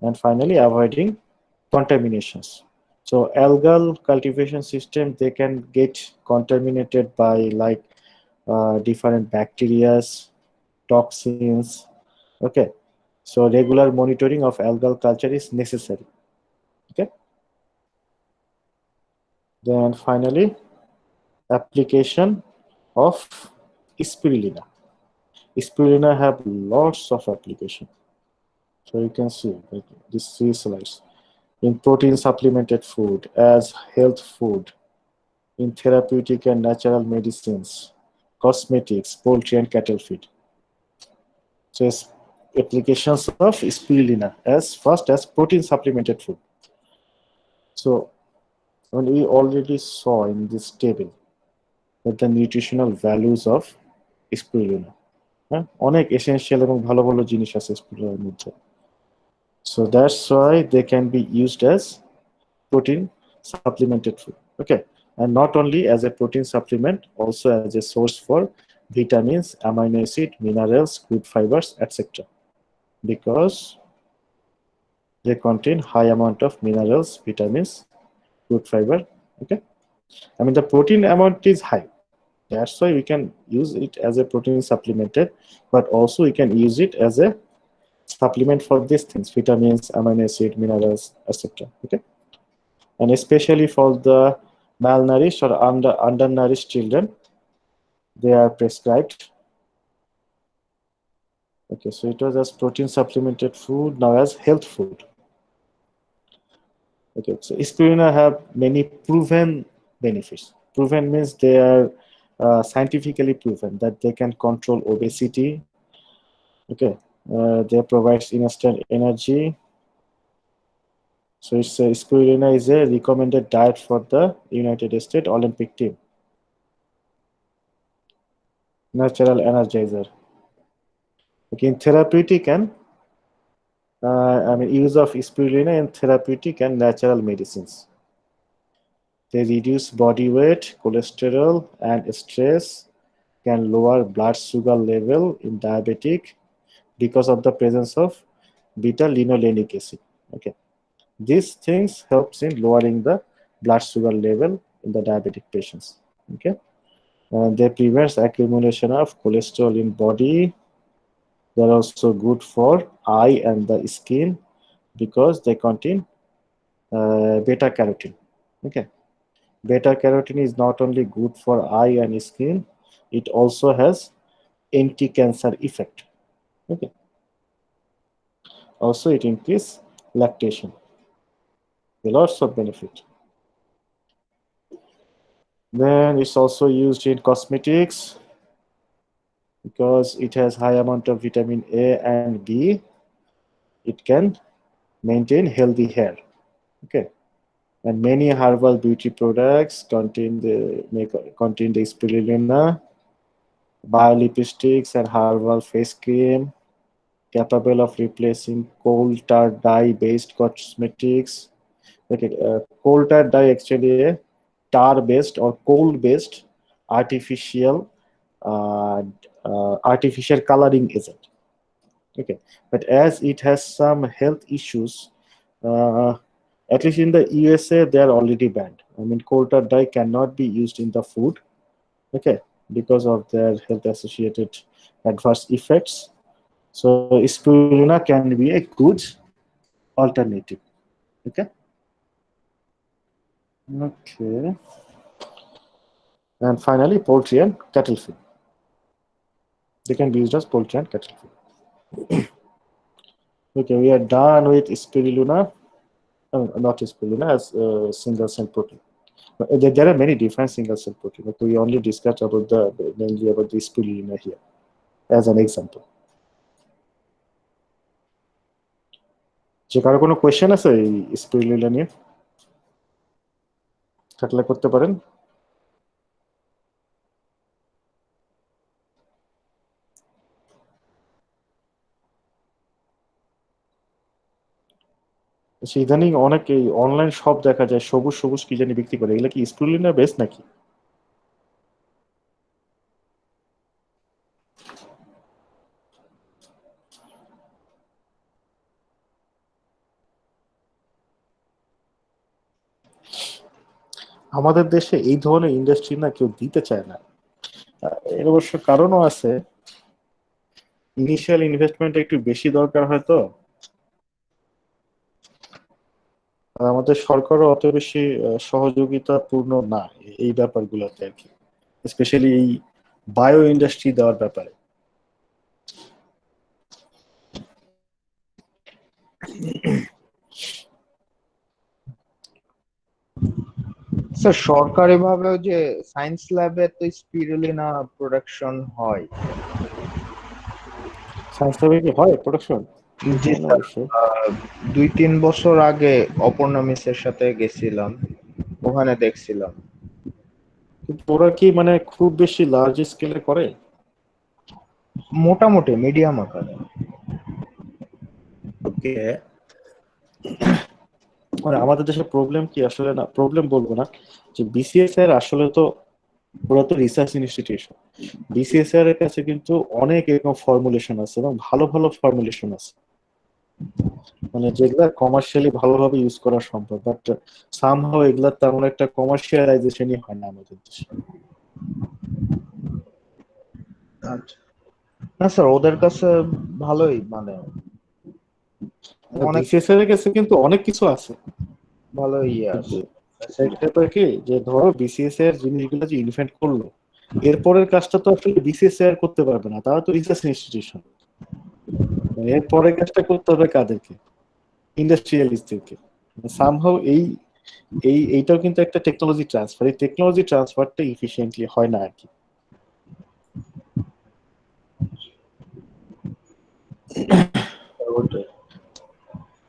And finally, avoiding contaminations. So algal cultivation system, they can get contaminated by like different bacteria, toxins. Okay, so regular monitoring of algal culture is necessary. Okay, then finally, application of spirulina. Spirulina have lots of application. So you can see like these 3 slides: in protein supplemented food, as health food, in therapeutic and natural medicines, cosmetics, poultry and cattle feed. So applications of spirulina as first as protein supplemented food. So when we already saw in this table that the nutritional values of spirulina, হ্যাঁ, অনেক essential এবং ভালো ভালো জিনিস আছে স্পিরুলিনার মধ্যে। So that's why they can be used as protein supplemented food. Okay, and not only as a protein supplement, also as a source for vitamins, amino acid, minerals, good fibers, etc., because they contain high amount of minerals, vitamins, good fiber. Okay, I mean the protein amount is high, that's why we can use it as a protein supplemented, but also we can use it as a supplement for these things: vitamins, amino acid, minerals, etc. Okay, and especially for the malnourished or undernourished children, they are prescribed. Okay, so it was as protein supplemented food, now as health food. Okay, so spirulina have many proven benefits. proven means they are scientifically proven that they can control obesity. Okay, they provides instant energy. So it's spirulina is a recommended diet for the United States Olympic team. Natural energizer. Okay, in therapeutic and use of spirulina in therapeutic and natural medicines. They reduce body weight, cholesterol, and stress. Can lower blood sugar level in diabetic because of the presence of beta-linolenic acid. Okay, these things helps in lowering the blood sugar level in the diabetic patients. Okay, they prevents accumulation of cholesterol in body. They're also good for eye and the skin because they contain beta carotene. Okay, beta carotene is not only good for eye and skin, it also has anti-cancer effect. Okay, also it increases lactation. There are lots of benefit. Then it's also used in cosmetics because it has high amount of vitamin A and B. It can maintain healthy hair. Okay, and many herbal beauty products contain the spirulina, biolipstics and herbal face cream capable of replacing coal tar dye based cosmetics. Okay, coal tar dye actually a tar based or coal based artificial uh, artificial coloring agent. Okay, but as it has some health issues, uh, at least in the USA they are already banned. I mean, coal tar dye cannot be used in the food. Okay, because of their health associated adverse effects. So spirulina can be a good alternative. Okay. Okay. And finally, poultry and cattle feed. They can be used as poultry and cattle feed. Okay, we are done with spirulina. Not spirulina, as single cell protein. There are many different single cell protein, but we only discussed about mainly about the spirulina here as an example. যে কারো কোনো question আছে এই spirulina নিয়ে থাকলে করতে পারেন। ইদানিং অনেক এই অনলাইন শপ দেখা যায় সবুজ সবুজ কি জানি বিক্রি করে, এগুলো কি স্পিরুলিনা বেস নাকি? আমাদের দেশে এই ধরনের ইন্ডাস্ট্রি না কেউ দিতে চায় না। এর অবশ্য কারণও আছে, ইনিশিয়াল ইনভেস্টমেন্ট একটু বেশি দরকার হয়তো, আর আমাদের সরকারও অত বেশি সহযোগিতাপূর্ণ না এই ব্যাপারগুলোতে আর কি, স্পেশালি এই বায়ো ইন্ডাস্ট্রি দেওয়ার ব্যাপারে। স্যার সরকারিভাবেও যে সায়েন্স ল্যাবে তো স্পিরুলিনা প্রোডাকশন হয়। সায়েন্স ল্যাবে কি হয় প্রোডাকশন? জি স্যার, 2-3 বছর আগে অপর্ণা মিসের সাথে গেছিলাম, ওখানে দেখছিলাম। কিন্তু ওরা কি মানে খুব বেশি লার্জ স্কেলে করে? মোটামুটি মিডিয়াম আকারে। ওকে, মানে আমাদের দেশের প্রবলেম কি আসলে, না প্রবলেম বলবো না, যে বিসিএস এর আসলে তো ওরা তো রিসার্চ ইনস্টিটিউশন, বিসিএস এর কাছে কিন্তু অনেক এরকম ফর্মুলেশন আছে এবং ভালো ভালো ফর্মুলেশন আছে, মানে যেগুলা কমার্শিয়ালি ভালোভাবে ইউজ করা সম্ভব, বাট সামহাও এগুলা তেমন একটা কমার্শিয়ালাইজেশনই হয় না আমাদের দেশে। আচ্ছা, না স্যার ওদের কাছে ভালোই মানে অনেক বিসিএস এর কাছে কিন্তু অনেক কিছু আছে, ভালো ইয়ে কিন্তু আছে। একটা ব্যাপার কি যে ধরো বিসিএস এর জিনিসগুলো যে ইনভেন্ট করলো, এরপরের কাজটা তো আসলে বিসিএস আর করতে পারবে না, তারা তো রিসার্চ ইনস্টিটিউশন, এরপরের কাজটা করতে হবে কাদেরকে? ইন্ডাস্ট্রিয়ালিস্টদেরকে। সামহাও এই এইটাও কিন্তু একটা টেকনোলজি ট্রান্সফার। এই টেকনোলজি ট্রান্সফারটা ইফিশিয়েন্টলি হয় না আর কি।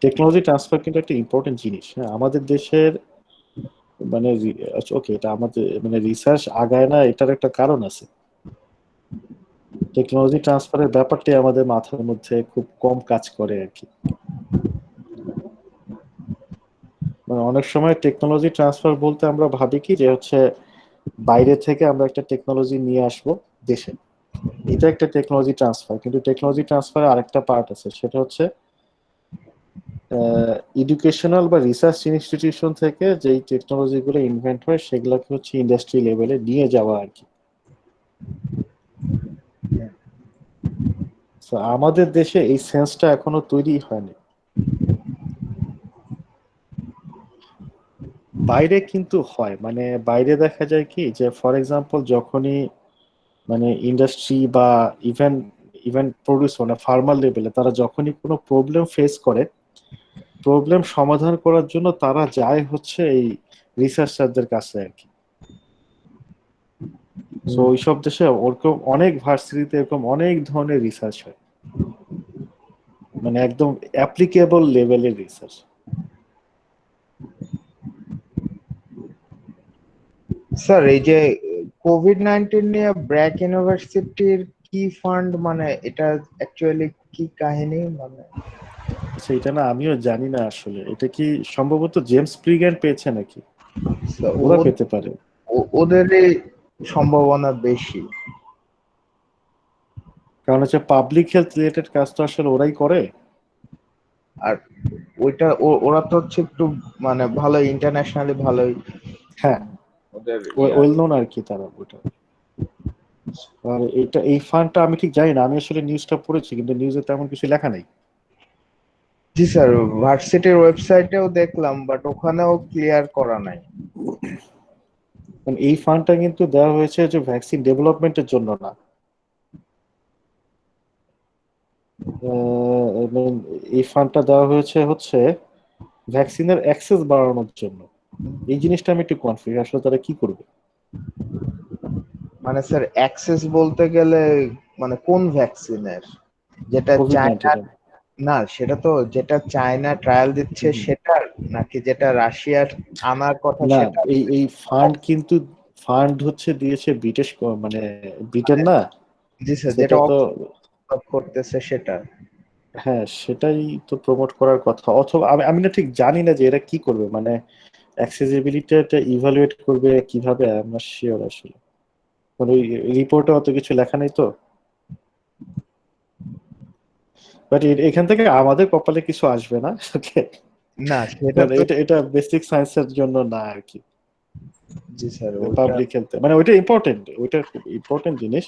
টেকনোলজি ট্রান্সফার কিন্তু একটা ইম্পর্টেন্ট জিনিস। হ্যাঁ, আমাদের দেশের মানে ওকে, এটা আমাদের মানে রিসার্চ আগায় না, এটার একটা কারণ আছে। টেকনোলজি ট্রান্সফারের ব্যাপারটাই আমাদের মাথার মধ্যে খুব কম কাজ করে আর কি। মানে অনেক সময় টেকনোলজি ট্রান্সফার বলতে আমরা ভাবি কি যে হচ্ছে বাইরে থেকে আমরা একটা টেকনোলজি নিয়ে আসবো দেশে, এটা একটা টেকনোলজি ট্রান্সফার। কিন্তু টেকনোলজি ট্রান্সফারের আরেকটা পার্ট আছে, সেটা হচ্ছে এডুকেশনাল বা রিসার্চ ইনস্টিটিউশন থেকে যেই টেকনোলজি গুলো ইনভেন্ট হয় সেগুলোকে হচ্ছে ইন্ডাস্ট্রি লেভেলে নিয়ে যাওয়া আর কি। So, আমাদের দেশে এই সেন্সটা এখনো তৈরি হয়নি। বাইরে কিন্তু হয়, মানে বাইরে দেখা যায় কি যে ফর এক্সাম্পল যখনই মানে ইন্ডাস্ট্রি বা ইভেন ইভেন প্রডিউস মানে ফার্মার লেভেলে তারা যখনই কোনো প্রবলেম ফেস করে, প্রবলেম সমাধান করার জন্য তারা যায় হচ্ছে এই রিসার্চারদের কাছে আর কি। সো ওইসব দেশে ওরকম অনেক ভার্সিটিতে এরকম অনেক ধরনের রিসার্চ হয়, মানে একদম অ্যাপ্লিকেবল লেভেলের রিসার্চ। স্যার এই যে কোভিড-19 নিয়ে ব্র্যাক ইউনিভার্সিটির কি ফান্ড, মানে এটা অ্যাকচুয়ালি কি কাহিনী মানে? আচ্ছা, এটা না আমিও জানি না আসলে, এটা কি সম্ভবত জেমস প্রিগ্যান পেয়েছে নাকি, ওরা পেতে পারে। ওদেরই সম্ভাবনা বেশি। কারণ হচ্ছে পাবলিক হেলথ রিলেটেড কাজ তো আসলে ওরাই করে। আর ওইটা ওরা তো হচ্ছে একটু মানে ভালো ইন্টারন্যাশনালি ভালোই হ্যাঁ, ওদের ওয়েল নোন আর কি তারা ওটা। আর এটা এই ফান্ডটা আমি ঠিক জানি না, আমি আসলে নিউজটা পড়েছি কিন্তু নিউজে তেমন কিছু লেখা নেই। জি স্যার, ভার্সিটির ওয়েবসাইটেও দেখলাম বাট ওখানেও ক্লিয়ার করা নাই। কারণ এই ফান্ডটা কিন্তু দেওয়া হয়েছে যে ভ্যাকসিন ডেভেলপমেন্টের জন্য না। এবং এই ফান্ডটা দেওয়া হয়েছে হচ্ছে ভ্যাকসিনের অ্যাক্সেস বাড়ানোর জন্য। এই জিনিসটা আমি একটু কনফিউজ, আসলে তারা কি করবে। মানে স্যার অ্যাক্সেস বলতে গেলে মানে কোন ভ্যাকসিনের? যেটা চায়না? কোভিড-19 না সেটা তো যেটা চায়না ট্রায়াল দিচ্ছে সেটার, নাকি যেটা রাশিয়ার আনার কথা না, সেটা? এই ফান্ড কিন্তু ফান্ড হচ্ছে দিয়েছে ব্রিটিশ মানে ব্রিটেন না। জি স্যার, যেটা সেটা তো অক্সফোর্ড করতেছে সেটা। হ্যাঁ, সেটাই তো প্রমোট করার কথা। অথবা আমি আমি না ঠিক জানি না যে এরা কি করবে, মানে অ্যাক্সেসিবিলিটিটা ইভালুয়েট করবে কিভাবে, আমি শিওর আসলে। মানে ওই রিপোর্টে অত কিছু লেখা নেই তো। বাট এখান থেকে আমাদের কপালে কিছু আসবে না, ওকে। না সেটা কারণ তো। এটা এটা বেসিক সায়েন্সের জন্য না আর কি, জি স্যার ওইটা। পাবলিক হেলথ মানে ওইটা ইম্পর্টেন্ট, ওইটা খুব ইম্পর্টেন্ট জিনিস,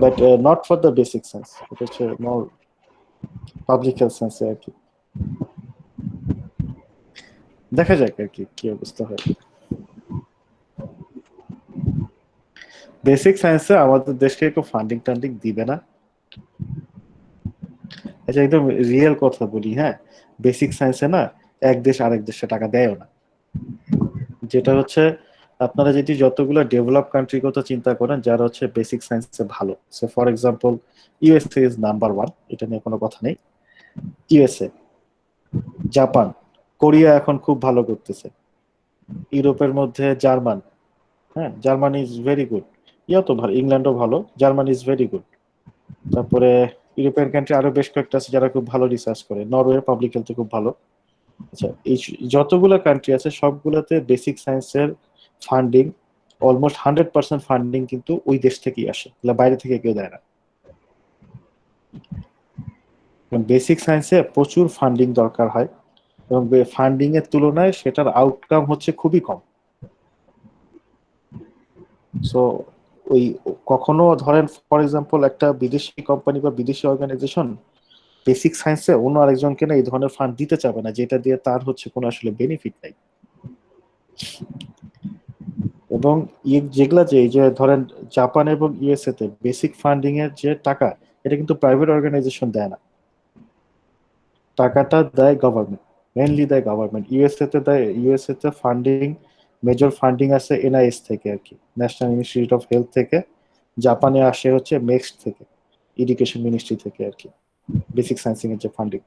but not for the basic science. এটা হচ্ছে মোর পাবলিক হেলথ সায়েন্সে আর কি। দেখা যাক আর কি কি অবস্থা হয়। বেসিক সায়েন্সে আমাদের দেশকে একটু ফান্ডিং টান্ডিং দিবে না। আচ্ছা, একদম রিয়েল কথা বলি, হ্যাঁ, বেসিক সায়েন্সে না এক দেশ আরেক দেশে টাকা দেয়ও না। যেটা হচ্ছে আপনারা যদি যতগুলো ডেভেলপ কান্ট্রির কথা চিন্তা করেন যারা হচ্ছে বেসিক সায়েন্সে ভালো, so for example USA is number one, এটা নিয়ে কোনো কথা নেই। ইউএসএ, জাপান, কোরিয়া এখন খুব ভালো করতেছে। ইউরোপের মধ্যে জার্মান, হ্যাঁ জার্মান ইজ ভেরি গুড। ইয়া তো ভালো, ইংল্যান্ডও ভালো, জার্মান ইজ ভেরি গুড। তারপরে ইউরোপিয়ান কান্ট্রি আরো বেশ কয়েকটা আছে যারা খুব ভালো রিসার্চ করে, নরওয়ে পাবলিক হেলথে খুব ভালো। আচ্ছা, এই যতগুলো কান্ট্রি আছে সবগুলোতে বেসিক সায়েন্সের ফান্ডিং অলমোস্ট 100% ফান্ডিং কিন্তু ওই দেশ থেকেই আসে, এগুলো বাইরে থেকে কেউ দেয় না। বেসিক সায়েন্সে প্রচুর ফান্ডিং দরকার হয় এবং ফান্ডিং এর তুলনায় সেটার আউটকাম হচ্ছে খুবই কম। সো ওই কখনো ধরেন ফর এক্সাম্পল একটা বিদেশি কোম্পানি বা বিদেশি অর্গানাইজেশন বেসিক সায়েন্সে অন্য আরেকজনকে না এই ধরনের ফান্ড দিতে চাবে না যেটা দিয়ে তার হচ্ছে কোনো আসলে বেনিফিট নাই। এবং যেগুলা যে এই যে ধরেন জাপান এবং ইউএসএ তে বেসিক ফান্ডিং এর যে টাকা, এটা কিন্তু প্রাইভেট অর্গানাইজেশন দেয় না, টাকাটা দেয় গভর্নমেন্ট। মেনলি দেয় গভর্নমেন্ট। ইউএসএ তে ফান্ডিং, মেজর ফান্ডিং আছে এনআইএস থেকে আর কি, ন্যাশনাল ইনস্টিটিউট অফ হেলথ থেকে। জাপানে আসে হচ্ছে মেক্স থেকে, এডুকেশন মিনিস্ট্রি থেকে আর কি, বেসিক সায়েন্সিং এর যে ফান্ডিং।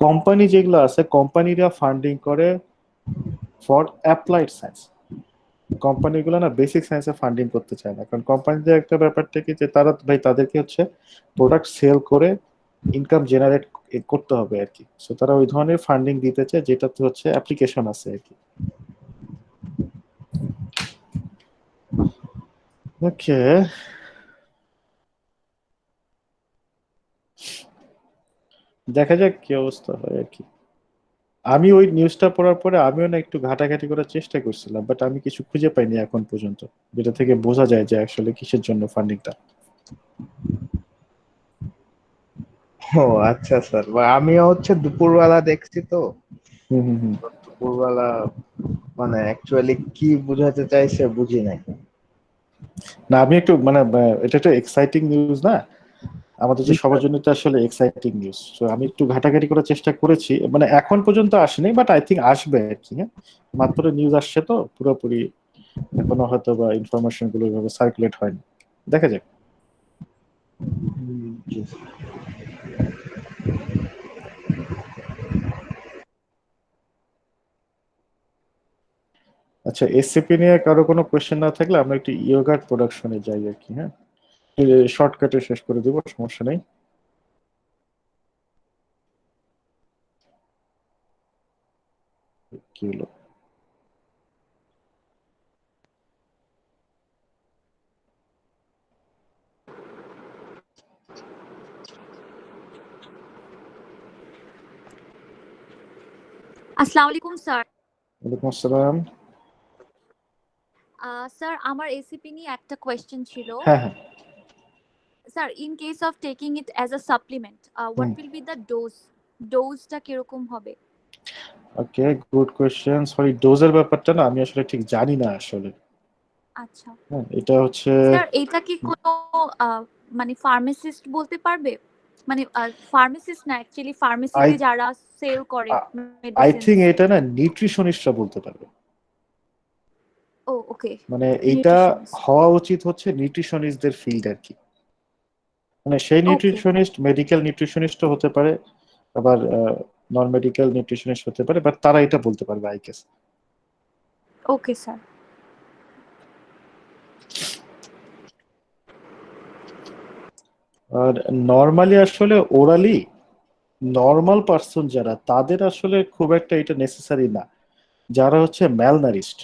কোম্পানি যেগুলো আছে, কোম্পানিরা ফান্ডিং করে ফর অ্যাপ্লাইড সায়েন্স। কোম্পানিগুলো না বেসিক সায়েন্সে ফান্ডিং করতে চায় না, কারণ কোম্পানিদের একটা ব্যাপারটা কি যে তারা ভাই তাদেরকে হচ্ছে প্রোডাক্ট সেল করে ইনকাম জেনারেট করতে হবে আর কি। সো তারা ওই ধরনের ফান্ডিং দিতে চায় যেটাতে হচ্ছে অ্যাপ্লিকেশন আছে আর কি। ওকে, দেখা যাক কি অবস্থা হয় আর কি। আমি ওই নিউজটা পড়ার পরে আমিও না একটু ঘাটাঘাটি করার চেষ্টা করছিলাম, বাট আমি কিছু খুঁজে পাইনি এখন পর্যন্ত যেটা থেকে বোঝা যায় যে আসলে কিসের জন্য ফান্ডিংটা। ও আচ্ছা স্যার, আমিও হচ্ছে দুপুরবেলা দেখছি তো। হুম হুম হুম। দুপুরবেলা মানে অ্যাকচুয়ালি কি বুঝাতে চাইছে বুঝি নাই। না আমি একটু মানে এটা একটা এক্সাইটিং নিউজ না আমাদের, যে জি সবার স্যার। জন্য তো আসলে এক্সাইটিং নিউজ। তো আমি একটু ঘাটাঘাটি করার চেষ্টা করেছি, মানে এখন পর্যন্ত আসেনি বাট আই থিঙ্ক আসবে আর কি। হ্যাঁ, মাত্র নিউজ আসছে তো, পুরোপুরি এখনো হয়তো বা ইনফরমেশন গুলো ওইভাবে সার্কুলেট হয়নি, দেখা যাক। জি স্যার। আচ্ছা, এসসিপি নিয়ে কারো কোনো কোয়েশ্চেন না থাকলে আমরা একটু ইয়োগার্ট প্রোডাকশনে যাই আর কি। হ্যাঁ, শর্টকাটে শেষ করে দেবো, সমস্যা নেই। কি হলো? আসসালামু আলাইকুম স্যার। ওয়ালাইকুম আসসালাম। স্যার আমার এসিপি নিয়ে একটা কোয়েশ্চেন ছিল। হ্যাঁ হ্যাঁ। Sir in case of taking it as a supplement what hmm. Will be the ডোজটা কিরকম হবে? Okay, good question. সরি, ডোজের ব্যাপারটা না আমি আসলে ঠিক জানি না আসলে। আচ্ছা হ্যাঁ, এটা হচ্ছে স্যার, এটা কি কোনো মানে ফার্মাসিস্ট বলতে পারবে? মানে ফার্মাসিস্ট না, অ্যাকচুয়ালি আই ফার্মেসিতে যারা সেল করে আই মেডিসিনস। থিঙ্ক এটা না নিউট্রিশনিস্টরা বলতে পারবে। ও ওকে, মানে এইটা নিউট্রিশনিস্ট। হওয়া উচিত হচ্ছে নিউট্রিশনিস্টদের ফিল্ড আর কি। মানে সেই ওকে নিউট্রিশনিস্ট মেডিকেল নিউট্রিশনিস্টও হতে পারে, আবার নন মেডিকেল নিউট্রিশনিস্ট হতে পারে, বাট তারা এটা বলতে পারবে আই গেস। Okay sir. আর নর্মালি আসলে ওরালি নর্মাল পার্সন যারা, তাদের আসলে খুব একটা এটা নেসেসারি না, যারা হচ্ছে ম্যালনারিস্ট।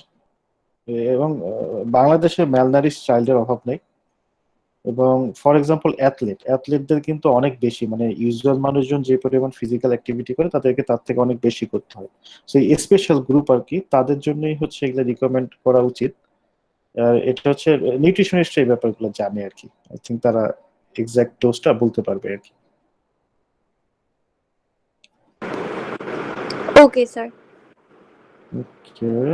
এবং বাংলাদেশে ম্যালনারিস্ট চাইল্ডের অভাব নেই। এবং ফর এক্সাম্পল অ্যাথলেটদের কিন্তু অনেক বেশি, মানে ইউজুয়াল মানুষজন যে পরিমাণ ফিজিক্যাল অ্যাক্টিভিটি করে তাদেরকে তার থেকে অনেক বেশি করতে হয়। সেই স্পেশাল গ্রুপ আর কি, তাদের জন্যই হচ্ছে এগুলো রিকমেন্ড করা উচিত। এটা হচ্ছে নিউট্রিশনিস্ট এই ব্যাপারগুলো জানে আর কি। আই থিঙ্ক তারা এক্সাক্ট ডোজটা বলতে পারবে আর কি। Okay sir. Okay.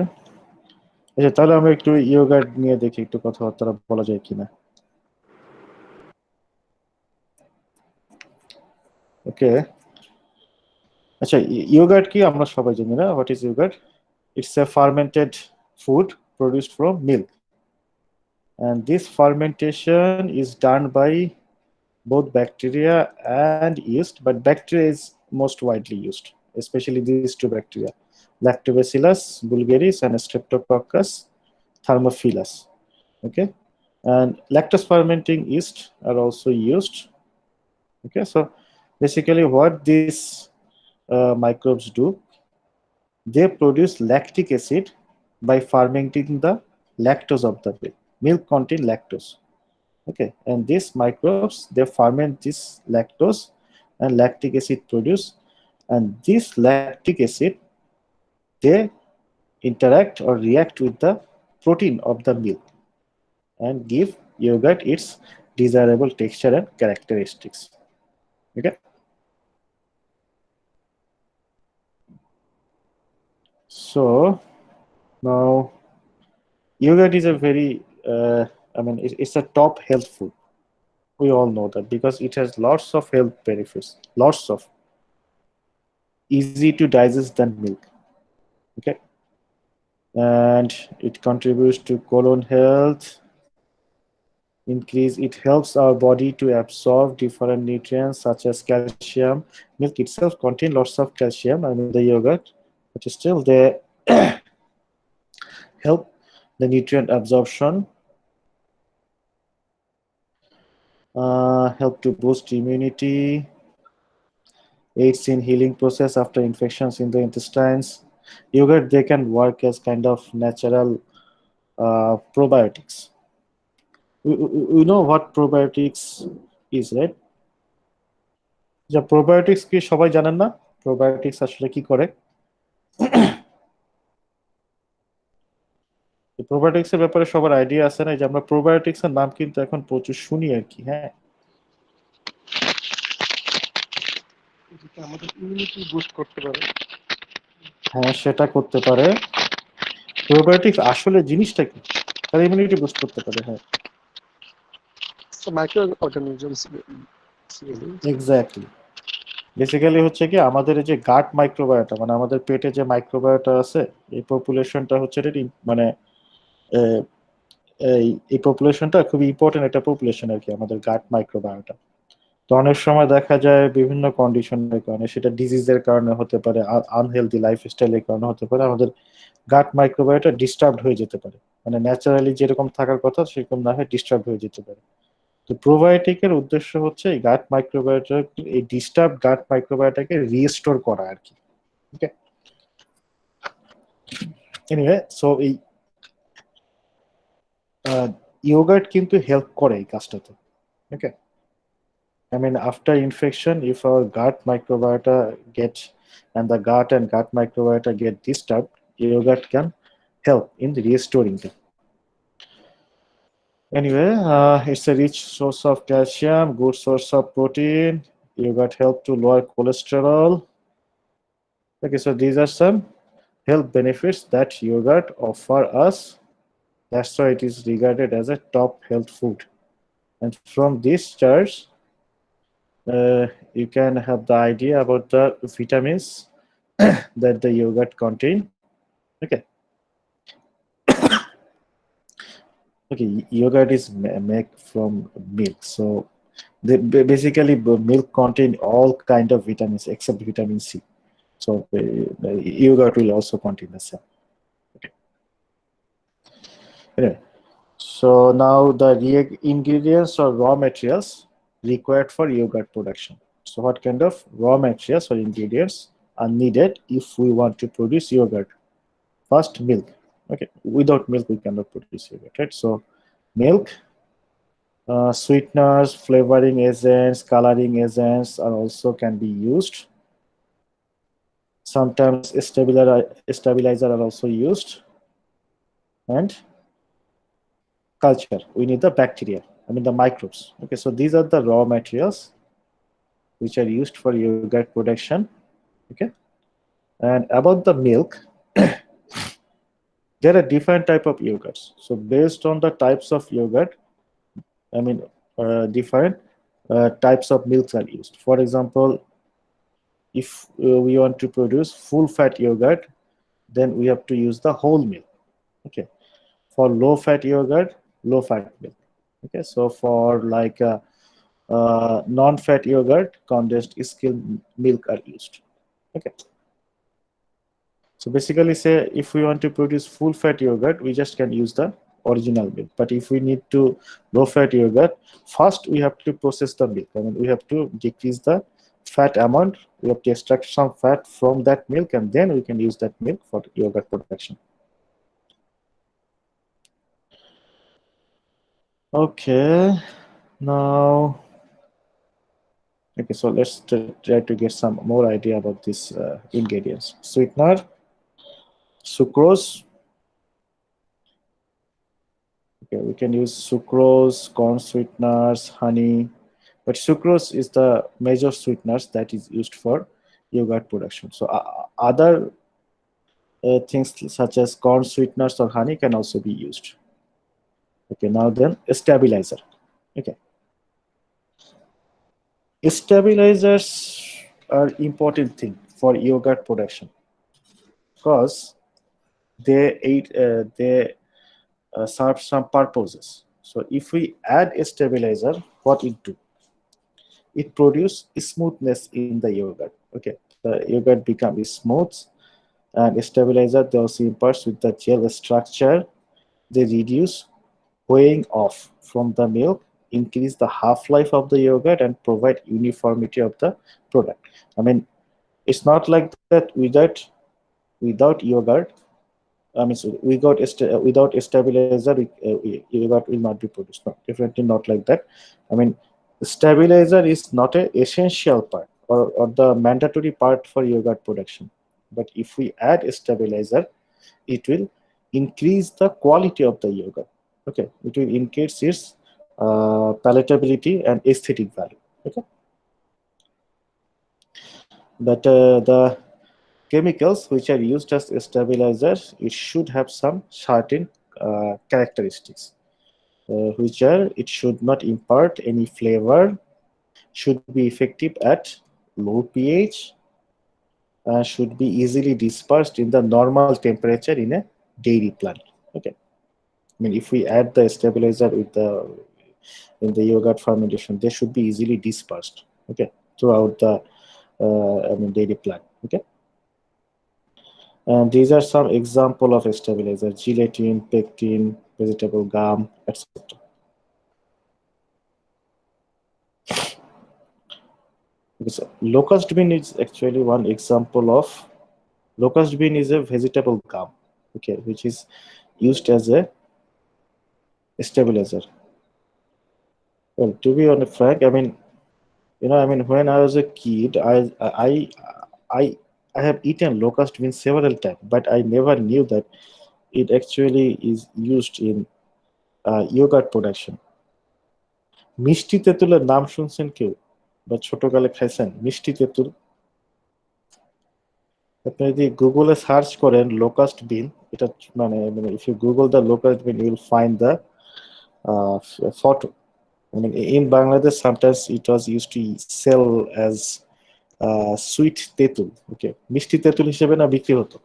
আচ্ছা, তাহলে আমরা একটু ইয়োগার্ট নিয়ে দেখি একটু কথাবার্তা বলা যায় কিনা। ওকে, আচ্ছা, ইয়োগার্ট কি আমরা সবাই জানি না? What is yogurt? It's a fermented food produced from milk, and this fermentation is done by both bacteria and yeast, but bacteria is most widely used, especially these two bacteria, lactobacillus bulgaris and streptococcus thermophilus. Okay, and lactose fermenting yeast are also used. Okay, so basically what these microbes do, they produce lactic acid by fermenting the lactose of the milk. Milk contain lactose. Okay, and these microbes, they ferment this lactose and lactic acid produce, and this lactic acid, they interact or react with the protein of the milk and give yogurt its desirable texture and characteristics. Okay, so now yogurt is a very it's a top health food. We all know that because it has lots of health benefits, lots of. easy to digest than milk. Okay, and it contributes to colon health. It helps our body to absorb different nutrients such as calcium. Milk itself contains lots of calcium, I mean the yogurt, but still they help the nutrient absorption, help to boost immunity, aids in healing process after infections in the intestines. Yogurt, they can work as kind of natural probiotics. We know what probiotics is, right? যে probiotics কি সবাই জানেন না? Probiotics আসলে কি করে? Probiotics এর ব্যাপারে সবার আইডিয়া আছে না? যে আমরা প্রোবায়োটিক্স এর নাম কিন্তু এখন প্রচুর শুনি আর কি। হ্যাঁ, আমাদের ইমিউনিটি বুস্ট করতে পারে। হ্যাঁ, সেটা করতে পারে। প্রোবায়োটিক্স আসলে জিনিসটা কি? তার ইমিউনিটি বুস্ট করতে পারে। হ্যাঁ, মাইক্রো অর্গানিজমস। এক্স্যাক্টলি। বেসিক্যালি হচ্ছে কি আমাদের এই যে গাট মাইক্রোবায়োটা, মানে আমাদের পেটে যে মাইক্রোবায়োটা আছে, এই পপুলেশনটা হচ্ছে মানে এই পপুলেশনটা খুব ইম্পর্টেন্ট একটা পপুলেশন আর কি, আমাদের গাট মাইক্রোবায়োটা। তো অনেক সময় দেখা যায় বিভিন্ন কন্ডিশনের কারণে, সেটা ডিজিজের কারণে হতে পারে, আনহেলদি লাইফস্টাইলের কারণে হতে পারে, আমাদের গাট মাইক্রোবায়োটা ডিস্টার্বড হয়ে যেতে পারে। মানে ন্যাচারালি যেরকম থাকার কথা সেরকম না হয়ে ডিস্টার্ব হয়ে যেতে পারে। তো প্রোবায়োটিকের উদ্দেশ্য হচ্ছে এই গাট মাইক্রোবায়োটা, এই ডিস্টার্ব গাট মাইক্রোবায়োটাকে রিস্টোর করা আর কি। ওকে, এনিওয়ে, সো এই ইয়োগার্ট কিন্তু হেল্প করে এই কাজটাতে। ওকে, I mean, after infection, if our gut microbiota gets and the gut and gut microbiota get disturbed, yogurt can help in restoring them. Anyway, it's a rich source of calcium, good source of protein. Yogurt help to lower cholesterol. Okay, so these are some health benefits that yogurt offer us. That's why it is regarded as a top health food. And from this chart, you can have the idea about the vitamins that the yogurt contain. Okay. Okay, yogurt is made from milk, so basically milk contain all kind of vitamins except vitamin C. So the yogurt will also contain the same. Okay. Anyway, so now the ingredients or raw materials required for yogurt production. So what kind of raw materials or ingredients are needed if we want to produce yogurt? First, milk. Okay, without milk we cannot produce yogurt, right? So milk, sweeteners, flavoring agents, coloring agents are also can be used. Sometimes stabilizer are also used, and culture, we need the bacteria, I mean the microbes. Okay, so these are the raw materials which are used for yogurt production. Okay, and about the milk, there are different type of yogurts. So based on the types of yogurt, I mean different types of milks are used. For example, if we want to produce full fat yogurt, then we have to use the whole milk. Okay, for low fat yogurt, low fat milk. Okay, so for like non-fat yogurt, condensed skim milk are used. Okay, so basically say if we want to produce full fat yogurt, we just can use the original milk. But if we need to low fat yogurt, first we have to process the milk. I mean, we have to decrease the fat amount, we have to extract some fat from that milk, and then we can use that milk for yogurt production. Okay, now, okay, so let's try to get some more idea about these ingredients. Sweetener, sucrose. Okay, we can use sucrose, corn sweeteners, honey, but sucrose is the major sweeteners that is used for yogurt production. So other things such as corn sweeteners or honey can also be used. Okay, now then stabilizer. Okay, stabilizers are important thing for yogurt production because they serve some purposes. So if we add a stabilizer, what it do? It produce smoothness in the yogurt. Okay, the yogurt becomes smooth, and stabilizer they also imparts with the gel structure. They reduce weighing off from the milk, increase the half-life of the yogurt, and provide uniformity of the product. I mean, it's not like that without yogurt. I mean, so without a stabilizer, yogurt will not be produced. No, definitely not like that. I mean, stabilizer is not a essential part or the mandatory part for yogurt production. But if we add a stabilizer, it will increase the quality of the yogurt. Okay, it will increase its palatability and aesthetic value. Okay, but the chemicals which are used as stabilizers, it should have some certain characteristics, which are it should not impart any flavor, should be effective at low pH, should be easily dispersed in the normal temperature in a dairy plant. Okay, I mean, if we add the stabilizer in the yogurt fermentation, they should be easily dispersed. Okay, throughout the dairy plant. Okay. And these are some example of stabilizer: gelatin, pectin, vegetable gum, etc. So locust bean is actually one example of locust bean is a vegetable gum, okay, which is used as a stabilizer. Well, to be honest, frank, I mean, when I was a kid, I have eaten locust bean several times, but I never knew that it actually is used in yogurt production. মিষ্টি তেঁতুলের নাম শুনছেন কেউ বা ছোটকালে খাইছেন মিষ্টি তেঁতুল? আপনি যদি গুগলে সার্চ করেন লোকাস্ট বিন, এটা মানে if you Google the locust bean you will find the photo. I mean, in Bangladesh, sometimes it was used to sell as sweet তেঁতুল, okay, মিষ্টি তেঁতুল হিসেবে না বিক্রি হতো।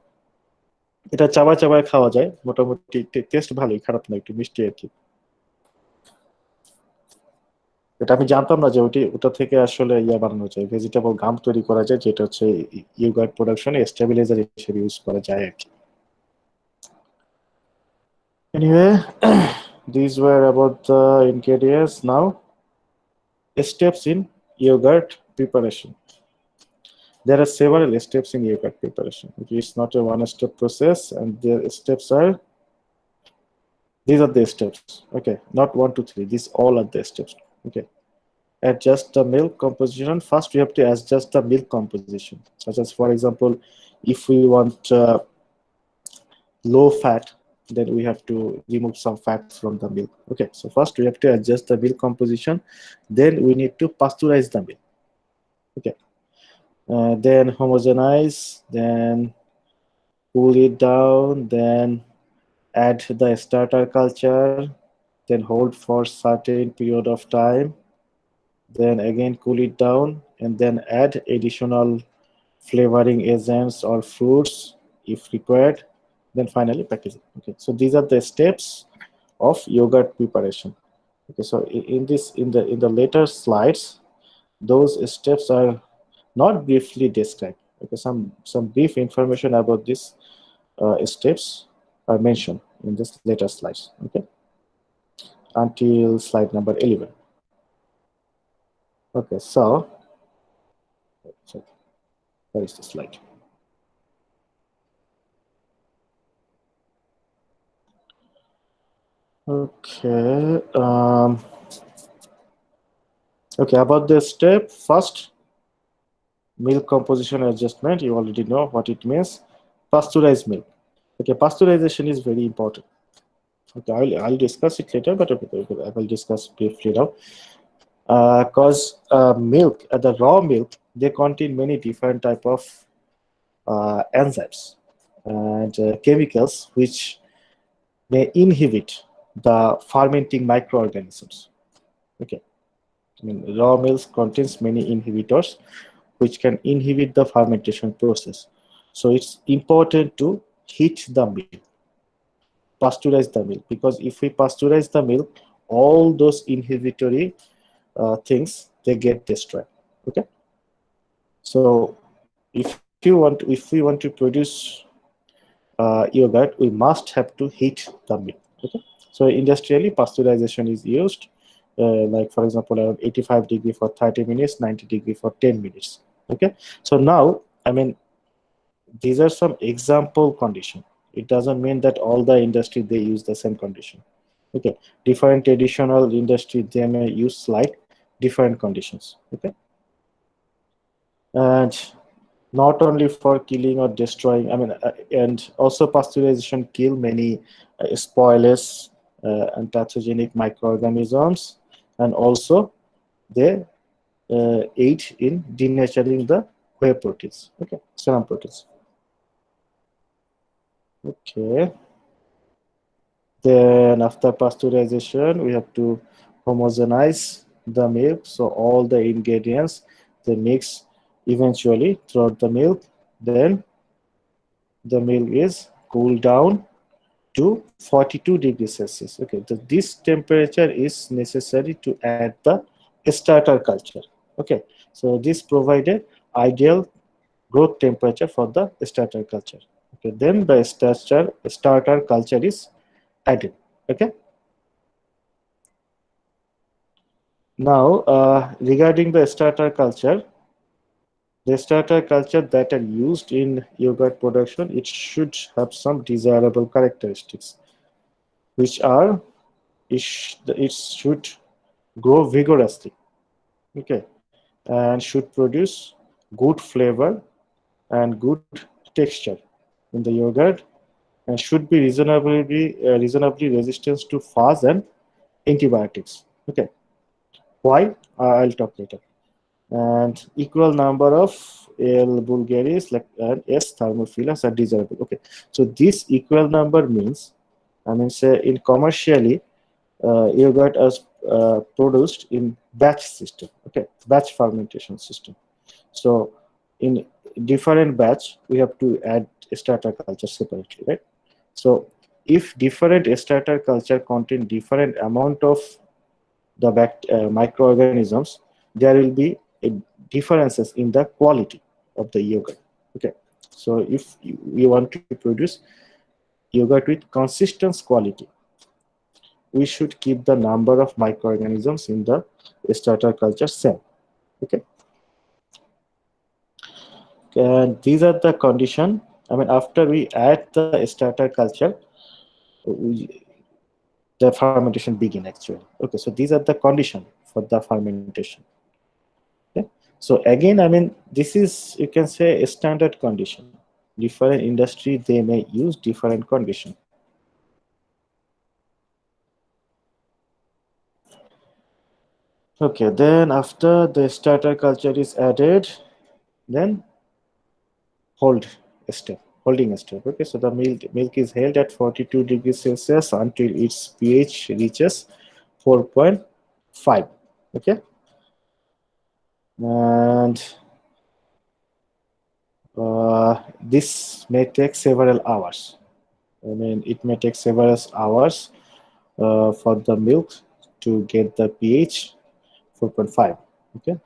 এটা চাবায় চাবায় খাওয়া যায়, মোটামুটি টেস্ট ভালোই, খারাপ না, একটু মিষ্টি আর কি। এটা আমি জানতাম না যে ওটা থেকে আসলে বানানো যায়, ভেজিটেবল গাম তৈরি করা যায়, যেটা হচ্ছে ইয়োগার্ট প্রোডাকশনে স্টেবিলাইজার হিসেবে ইউজ করা যায় আর কি। Anyway, these were about the ingredients. Now, steps in yogurt preparation. There are several steps in yogurt preparation. It's not a one-step process, and the steps are, these are the steps. Okay, not 1, 2, 3. These all are the steps. Okay. Adjust the milk composition. First, we have to adjust the milk composition. Such as, for example, if we want low fat, then we have to remove some fat from the milk. Okay, so first we have to adjust the milk composition. Then we need to pasteurize the milk. Okay, then homogenize, then cool it down, then add the starter culture, then hold for certain period of time, then again cool it down, and then add additional flavoring agents or fruits if required, then finally package it. Okay, so these are the steps of yogurt preparation. Okay, so in the later slides, those steps are not briefly described. Okay, some brief information about these steps are mentioned in this later slides. Okay, until slide number 11. Okay, so where is the slide? Okay. Okay, about the step first, milk composition adjustment. You already know what it means. Pasteurized milk. Okay, pasteurization is very important. Okay, I'll discuss it later, but okay, I will discuss briefly now. Because milk, the raw milk, they contain many different type of enzymes and chemicals which may inhibit the fermenting microorganisms. Okay, I mean, raw milk contains many inhibitors which can inhibit the fermentation process. So it's important to heat the milk, pasteurize the milk, because if we pasteurize the milk, all those inhibitory things, they get destroyed. Okay. So if we want to produce yogurt, we must have to heat the milk. Okay. So industrially, pasteurization is used, like for example, around 85 degree for 30 minutes, 90 degree for 10 minutes. Okay. So now, I mean, these are some example condition. It doesn't mean that all the industry they use the same condition. Okay. Different traditional industry they may use slight different conditions. Okay. And not only for killing or destroying, I mean, and also pasteurization kill many spoilers and pathogenic microorganisms, and also they aid in denaturing the whey proteins, okay, serum proteins. Okay. Then after pasteurization, we have to homogenize the milk. So all the ingredients, they mix eventually throughout the milk. Then the milk is cooled down to 42 degrees Celsius. Okay, so this temperature is necessary to add the starter culture. Okay, so this provided ideal growth temperature for the starter culture. Okay, then the starter culture is added. Okay. Now, regarding the starter culture, the starter culture that are used in yogurt production, it should have some desirable characteristics, which are it should grow vigorously, okay, and should produce good flavor and good texture in the yogurt, and should be reasonably resistant to fuzz and antibiotics. Okay, why? I'll talk later. And equal number of L. vulgaris like and S. thermophilus are desirable. Okay, so this equal number means, I mean, say in commercially, yogurt is produced in batch system. Okay, batch fermentation system. So in different batch, we have to add starter culture separately, right? So if different starter culture contain different amount of the microorganisms, there will be differences in the quality of the yogurt. Okay, so if we want to produce yogurt with consistent quality, we should keep the number of microorganisms in the starter culture same. Okay, and these are the condition. I mean, after we add the starter culture, the fermentation begin actually. Okay, so these are the condition for the fermentation. Okay, so again, I mean, this is, you can say, a standard condition. Different industry they may use different condition. Okay, then after the starter culture is added, then holding step. Okay, so the milk is held at 42 degrees Celsius until its pH reaches 4.5. Okay, and this may take several hours. I mean, it may take several hours for the milk to get the pH 4.5. Okay,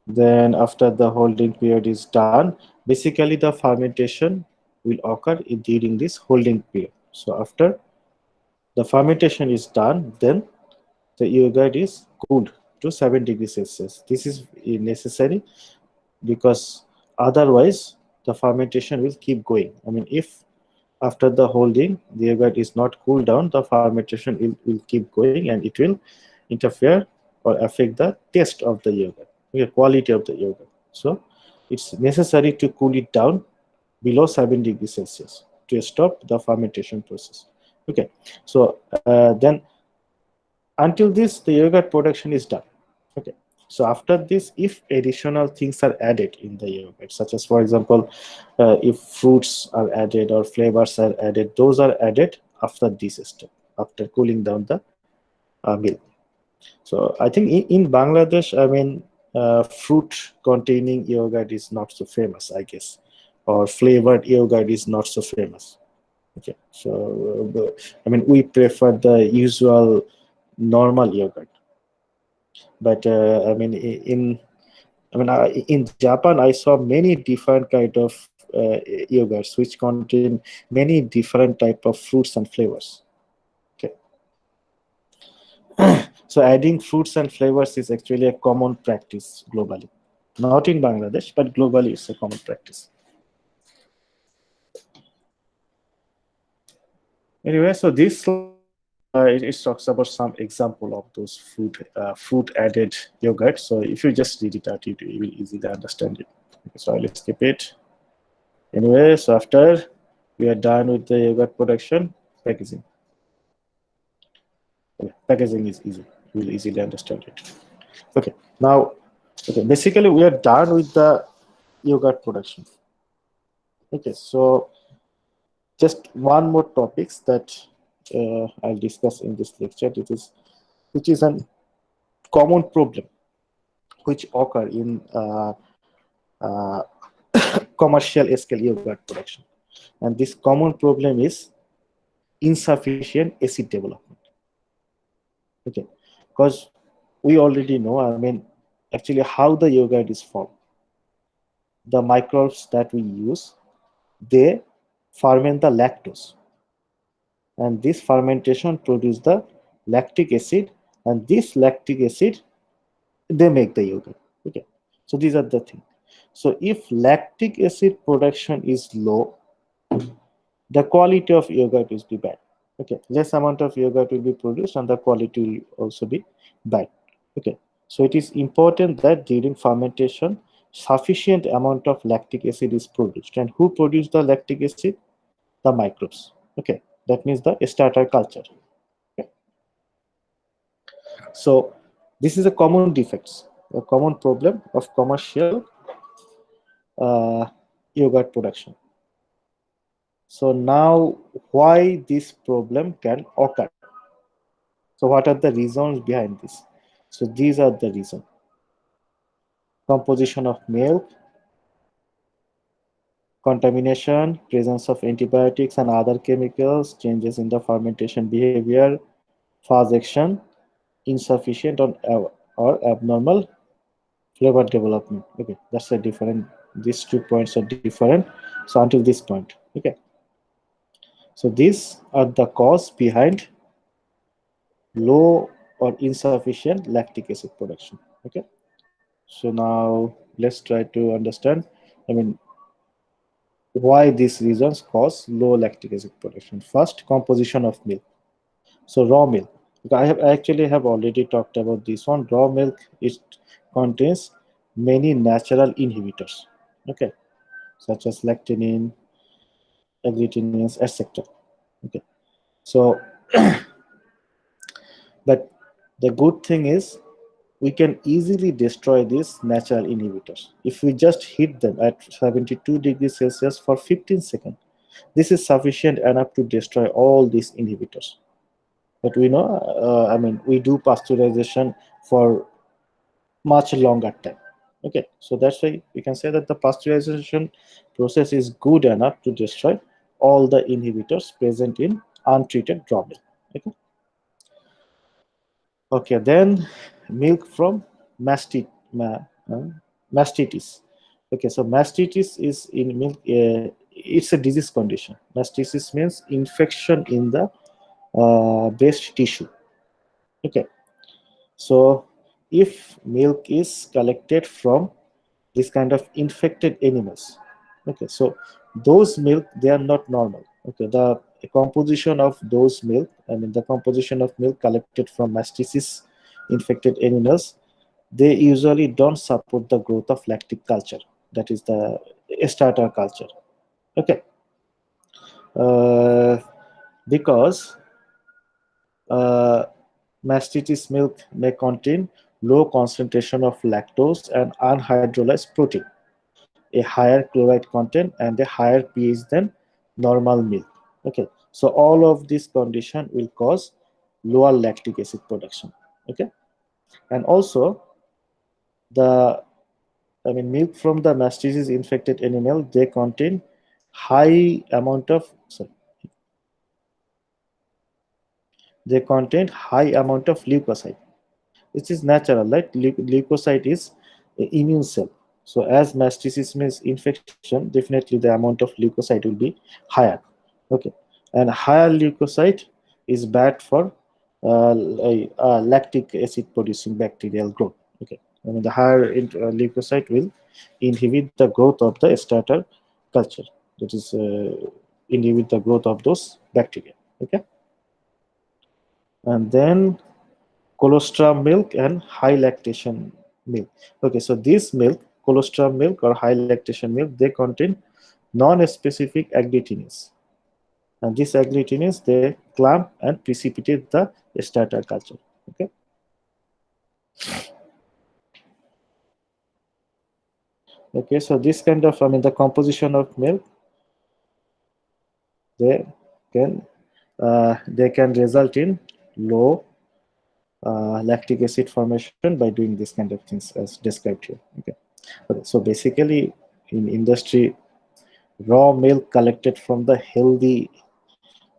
then after the holding period is done, basically the fermentation will occur during this holding period. So after the fermentation is done, then the yogurt is cooled to 7 degrees Celsius. This is necessary because otherwise the fermentation will keep going. I mean, if after the holding the yogurt is not cooled down, the fermentation will keep going, and it will interfere or affect the taste of the yogurt, the quality of the yogurt. So it's necessary to cool it down below 7 degrees Celsius to stop the fermentation process. Okay, so then until this, the yogurt production is done. Okay, so after this, if additional things are added in the yogurt, such as, for example, if fruits are added or flavors are added, those are added after this step, after cooling down the milk. So I think in Bangladesh, I mean, fruit containing yogurt is not so famous, I guess, or flavored yogurt is not so famous. Okay, so I mean, we prefer the usual normal yogurt, but I mean, in Japan, I saw many different kind of yogurts which contain many different type of fruits and flavors. Okay, so adding fruits and flavors is actually a common practice globally, not in Bangladesh, but globally it's a common practice. Anyway, so this it talks about some example of those fruit added yogurt. So if you just read it out, you will easily understand it. Okay, so I'll skip it. Anyway, so after we are done with the yogurt production, packaging. Okay, packaging is easy. You will easily understand it. Okay, now, okay, basically we are done with the yogurt production. Okay, so just one more topics that I'll discuss in this lecture. Which is a common problem which occur in commercial scale yogurt production, and this common problem is insufficient acid development. Okay, because we already know, I mean, actually how the yogurt is formed. The microbes that we use, they ferment the lactose, and this fermentation produce the lactic acid, and this lactic acid, they make the yogurt. Okay, so these are the things. So if lactic acid production is low, the quality of yogurt will be bad. Okay, less amount of yogurt will be produced and the quality will also be bad. Okay, so it is important that during fermentation, sufficient amount of lactic acid is produced. And who produce the lactic acid? The microbes. Okay, that means the starter culture. Okay. So this is a common defects, a common problem of commercial yogurt production. So now, why this problem can occur? So what are the reasons behind this? So these are the reasons. Composition of milk, contamination, presence of antibiotics and other chemicals, changes in the fermentation behavior, fuzz action, insufficient or abnormal flavor development. Okay, that's a different, these 2 points are different. So until this point, okay. So these are the cause behind low or insufficient lactic acid production. Okay, so now let's try to understand, I mean, why these reasons cause low lactic acid production. First, composition of milk. So raw milk, I actually have already talked about this one. Raw milk, it contains many natural inhibitors, okay, such as lactinin, agglutinins, etc. Okay, so but the good thing is we can easily destroy these natural inhibitors if we just heat them at 72 degrees Celsius for 15 seconds. This is sufficient enough to destroy all these inhibitors. But we know, I mean, we do pasteurization for much longer time. Okay, so that's why we can say that the pasteurization process is good enough to destroy all the inhibitors present in untreated raw milk. Okay. Okay, then milk from mastitis. Okay, so mastitis is in milk. It's a disease condition. Mastitis means infection in the breast tissue. Okay, so if milk is collected from this kind of infected animals, okay, so those milk, they are not normal. Okay, the composition of those milk, I mean the composition of milk collected from mastitis infected animals, they usually don't support the growth of lactic culture, that is the starter culture. Okay, because mastitis milk may contain low concentration of lactose and unhydrolyzed protein, a higher chloride content, and a higher pH than normal milk. Okay, so all of this condition will cause lower lactic acid production. Okay, and also milk from the mastitis infected animal, they contain high amount of leukocyte. It is natural, right? Leukocyte is a immune cell. So as mastitis means infection, definitely the amount of leukocyte will be higher. Okay, and higher leukocyte is bad for lactic acid producing bacterial growth. Okay, the higher leukocyte will inhibit the growth of the starter culture. That is, inhibit the growth of those bacteria. Okay, and then colostrum milk and high lactation milk. Okay, so this milk, colostrum milk or high lactation milk, they contain non-specific agglutinins. And this agglutinins, they clamp and precipitate the starter culture. Okay. Okay, so this kind of, the composition of milk, they can result in low lactic acid formation by doing this kind of things as described here. Okay, so basically in industry, raw milk collected from the healthy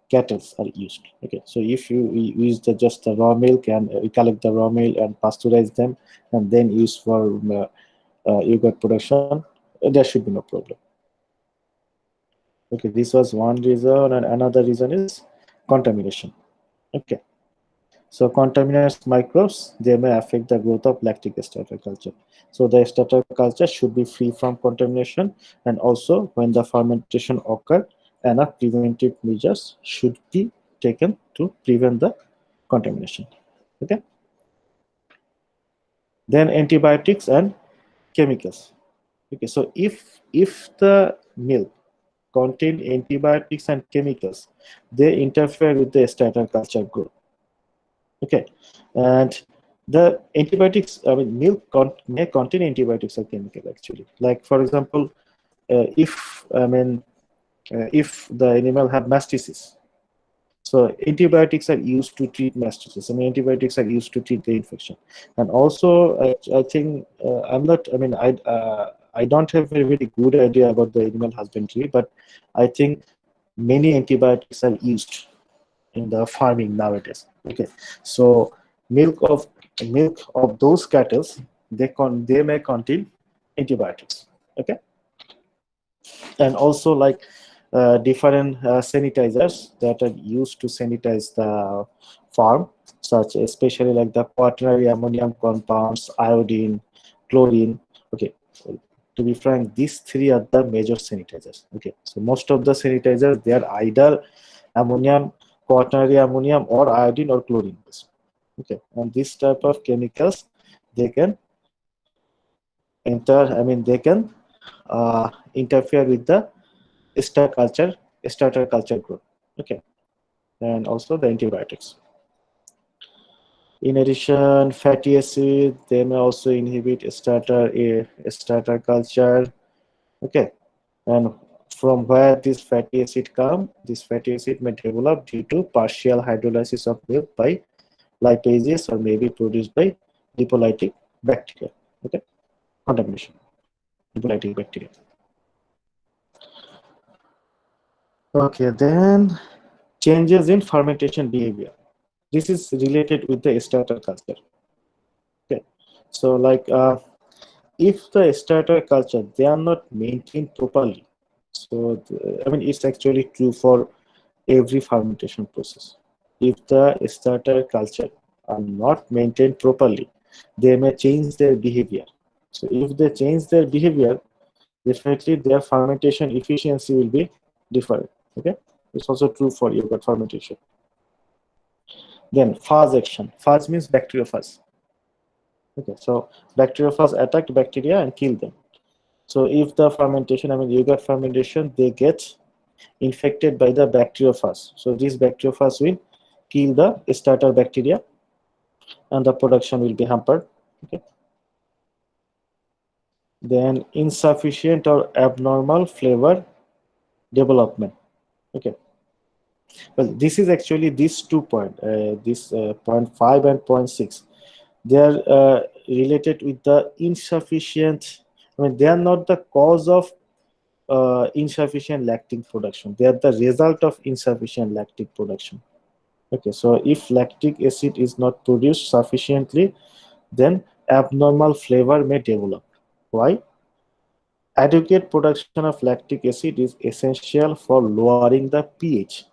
cattle are used. Okay, so if you use just the raw milk and you collect the raw milk and pasteurize them and then use for yogurt production, there should be no problem. Okay, this was one reason, and another reason is contamination. Okay, so contaminants microbes, they may affect the growth of lactic starter culture. So the starter culture should be free from contamination, and also when the fermentation occurs, enough preventive measures should be taken to prevent the contamination. Okay. Then antibiotics and chemicals. Okay, so if the milk contain antibiotics and chemicals, they interfere with the starter culture growth. Okay, and the antibiotics, milk may contain antibiotics or chemical actually. Like for example, if the animal have mastitis, so antibiotics are used to treat mastitis. Antibiotics are used to treat the infection, and also I think I don't have a very good idea about the animal husbandry, but I think many antibiotics are used in the farming nowadays. Okay, so milk of those cattle, they may contain antibiotics. Okay, and also like different sanitizers that are used to sanitize the farm, such especially like the quaternary ammonium compounds, iodine, chlorine. Okay, so to be frank, these three are the major sanitizers. Okay, so most of the sanitizers, they are either ammonium, quaternary ammonium, or iodine or chlorine based. Okay, and this type of chemicals, they can interfere with the starter culture growth. Okay, and also the antibiotics. In addition, fatty acid, they may also inhibit starter culture. Okay, and from where this fatty acid come, this fatty acid may develop due to partial hydrolysis of milk by lipases or maybe produced by lipolytic bacteria. Okay, contamination, lipolytic bacteria. Okay, then changes in fermentation behavior. This is related with the starter culture. Okay, so like if the starter culture, they are not maintained properly, so it's actually true for every fermentation process. If the starter culture are not maintained properly, they may change their behavior. So if they change their behavior, definitely their fermentation efficiency will be different. Okay, it's also true for yogurt fermentation. Then phage action. Phage means bacteriophage. Okay, so bacteriophage attack bacteria and kill them. So if the fermentation, yogurt fermentation, they get infected by the bacteriophage. So this bacteriophage will kill the starter bacteria and the production will be hampered. Okay. Then insufficient or abnormal flavor development. Okay. Well, this is actually these 2 points, this point 5 and point 6. They are related with the insufficient, I mean, they are not the cause of insufficient lactic production. They are the result of insufficient lactic production. Okay, so if lactic acid is not produced sufficiently, then abnormal flavor may develop. Why? Adequate production of lactic acid is essential for lowering the pH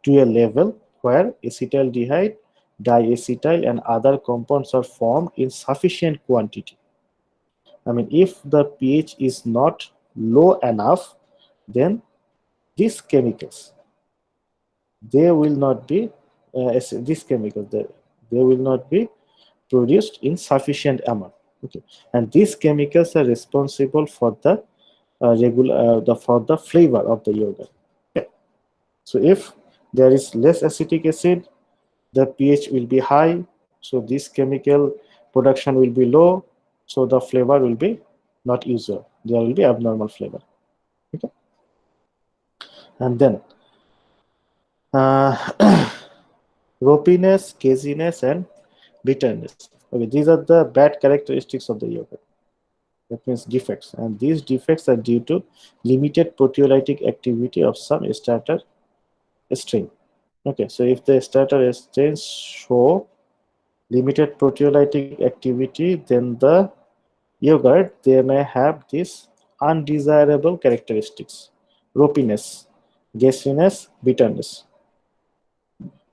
to a level where acetaldehyde, diacetyl, and other compounds are formed in sufficient quantity. I mean, if the pH is not low enough, then these chemicals, they will not be these chemicals they will not be produced in sufficient amount. Okay, and these chemicals are responsible for the for the flavor of the yogurt. Okay. So if there is less acetic acid, the pH will be high, so this chemical production will be low, so the flavor will be not usual, there will be abnormal flavor. Okay, and then ropiness, caseiness, and bitterness. Okay, these are the bad characteristics of the yogurt. That means defects, and these defects are due to limited proteolytic activity of some starter strain. Okay, so if the starter strains show limited proteolytic activity, then the yogurt, they may have these undesirable characteristics: ropiness, gasiness, bitterness.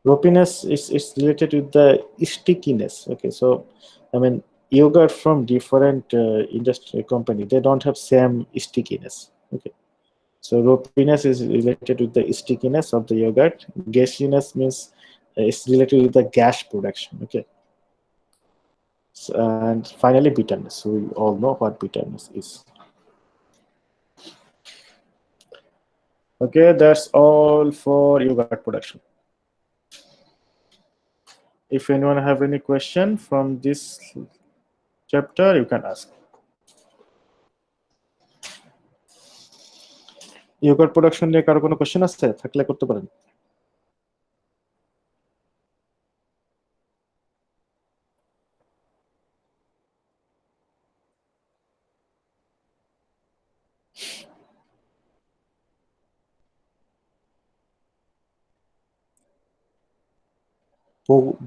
Ropiness is related with the stickiness. Okay, so I mean, yogurt from different industry company, they don't have same stickiness. Okay, so ropiness is related with the stickiness of the yogurt. Gasiness means it's related with the gas production. Okay, so, and finally bitterness. We all know what bitterness is. Okay, that's all for yogurt production. If anyone have any question from this chapter, you can ask. yogurt production নিয়ে কারো কোনো question আছে? থাকলে করতে পারেন।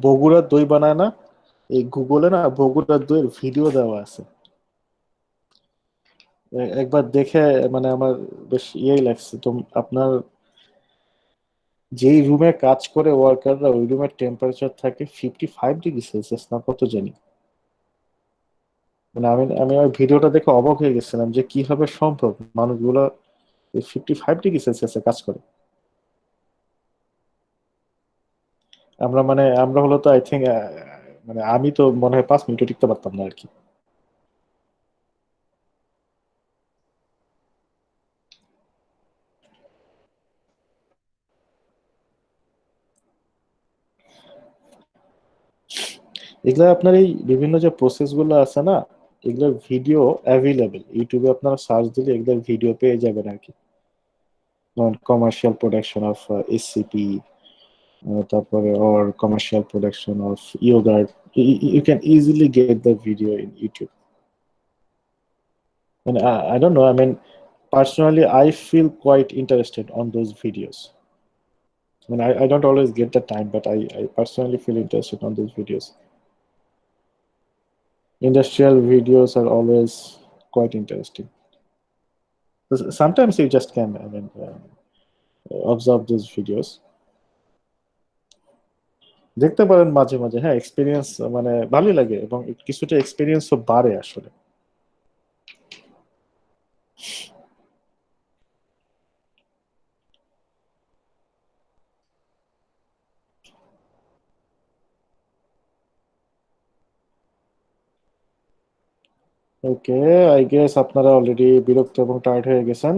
বগুড়ার দই বানায় না, এই গুগলে না বগুড়ার দইয়ের ভিডিও দেওয়া আছে। একবার দেখে মানে আমার বেশ ইয়েই লাগছে। তো আপনার যেই রুমে কাজ করে ওয়ার্কাররা, ওই রুমের টেম্পারেচার থাকে 55 ডিগ্রি সেলসিয়াস না কত জানি। মানে আমি আমি ওই ভিডিওটা দেখে অবাক হয়ে গেছিলাম যে কিভাবে সম্ভব মানুষগুলো 55 ডিগ্রি সেলসিয়াসে কাজ করে। আমরা হলো তো আই থিঙ্ক মানে আমি তো মনে হয় 5 মিনিটও টিকতে পারতাম না আর কি। এগুলা আপনার এই বিভিন্ন যে প্রসেস গুলো আছে না, এগুলোর ভিডিও অ্যাভেলেবেল ইউটিউবে, আপনারা সার্চ দিলে এগুলোর ভিডিও পেয়ে যাবেন আর কি। কমার্শিয়াল প্রোডাকশন অফ এসসিপি, তারপরে or commercial production of yogurt, you can easily get the video in YouTube. And I don't know, I mean, personally I feel quite interested on those videos. I mean, I don't always get the time, but I personally feel interested on those videos. Industrial videos are always quite interesting. Sometimes you just can, I mean, observe those videos. দেখতে পারেন মাঝে মাঝে, হ্যাঁ, experience মানে ভালোই লাগে এবং কিছুটা এক্সপিরিয়েন্সও বাড়ে আসলে। ওকে, আই গেস আপনারা অলরেডি বিরক্ত এবং টায়ার্ড হয়ে গেছেন।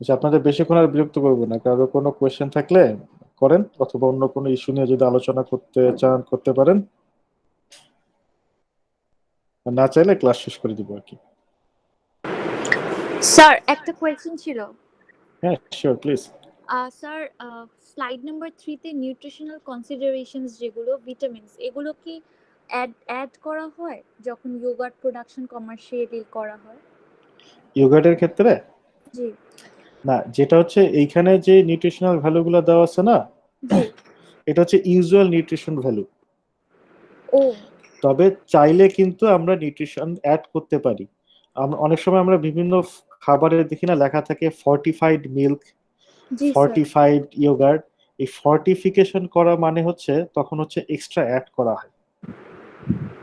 আচ্ছা, আপনাদের বেশিক্ষণ আর বিরক্ত করবো না। কারো কোনো কোয়েশ্চেন থাকলে করেন, অথবা অন্য কোনো ইস্যু নিয়ে যদি আলোচনা করতে চান করতে পারেন, আর না চাইলে ক্লাস শেষ করে দিব আর কি। স্যার একটা কোয়েশ্চেন ছিল। হ্যাঁ, sure, please. Sir slide number 3 তে নিউট্রিশনাল কনসিডারেশনস যেগুলো ভিটামিনস, এগুলো কি অ্যাড করা হয় যখন ইয়োগার্ট প্রোডাকশন কমার্শিয়ালি করা হয়? ইয়োগার্টের ক্ষেত্রে জি না, যেটা হচ্ছে এইখানে যে নিউট্রিশনাল ভ্যালুগুলো দেওয়া আছে না, জি। এটা হচ্ছে ইউজুয়াল নিউট্রিশন ভ্যালু। ও তবে চাইলে কিন্তু আমরা নিউট্রিশন অ্যাড করতে পারি। অনেক সময় আমরা বিভিন্ন খাবারে দেখি না লেখা থাকে ফর্টিফাইড মিল্ক, জি স্যার। Fortified yogurt. এই ফর্টিফিকেশন করা মানে হচ্ছে তখন হচ্ছে এক্সট্রা অ্যাড করা হয়।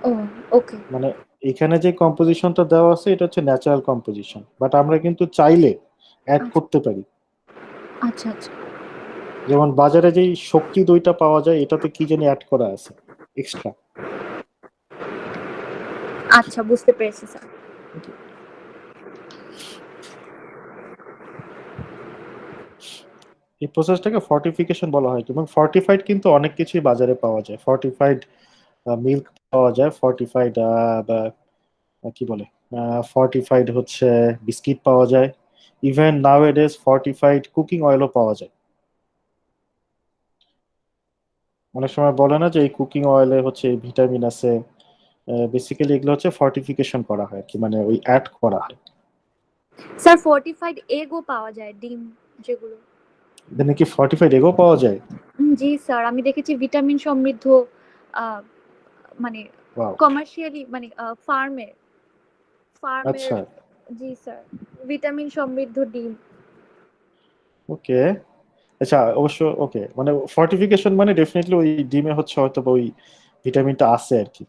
ও ওকে। মানে এখানে যে কম্পোজিশনটা দেওয়া আছে এটা হচ্ছে ন্যাচারাল কম্পোজিশন, বাট আমরা কিন্তু চাইলে অ্যাড আচ্ছা করতে পারি। আচ্ছা আচ্ছা। যেমন বাজারে যেই শক্তি দইটা পাওয়া যায় এটাতে কি জানি অ্যাড করা আছে এক্সট্রা। আচ্ছা বুঝতে পেরেছি স্যার। এই প্রসেসটাকে ফর্টিফিকেশন বলা হয়। এবং ফর্টিফাইড কিন্তু অনেক কিছুই বাজারে পাওয়া যায়। ফর্টিফাইড মিল্ক পাওয়া যায়, ফর্টিফাইড কি বলে, ফর্টিফাইড হচ্ছে বিস্কিট পাওয়া যায়, ইভেন নাওএডেজ ফর্টিফাইড কুকিং অয়েলও পাওয়া যায়। অনেক সময় বলে না যে এই কুকিং অয়েলে হচ্ছে ভিটামিন আছে, বেসিক্যালি এগুলো হচ্ছে ফর্টিফিকেশন করা হয় কি, মানে ওই অ্যাড করা হয়। স্যার ফর্টিফাইড এগও পাওয়া যায়, ডিম যেগুলো। দেন কি ফর্টিফাইড এগও পাওয়া যায়? জি স্যার, আমি দেখেছি ভিটামিন সমৃদ্ধ আহ, মানে ওয়াও, কমার্শিয়ালি মানে ফার্মের ফার্মের আচ্ছা, জি স্যার, ভিটামিন সমৃদ্ধ ডিম। ওকে, আচ্ছা, অবশ্য ওকে, মানে ফর্টিফিকেশন মানে ডেফিনেটলি ওই ডিমে হচ্ছে হয়তো বা ওই ভিটামিনটা আছে আর কি।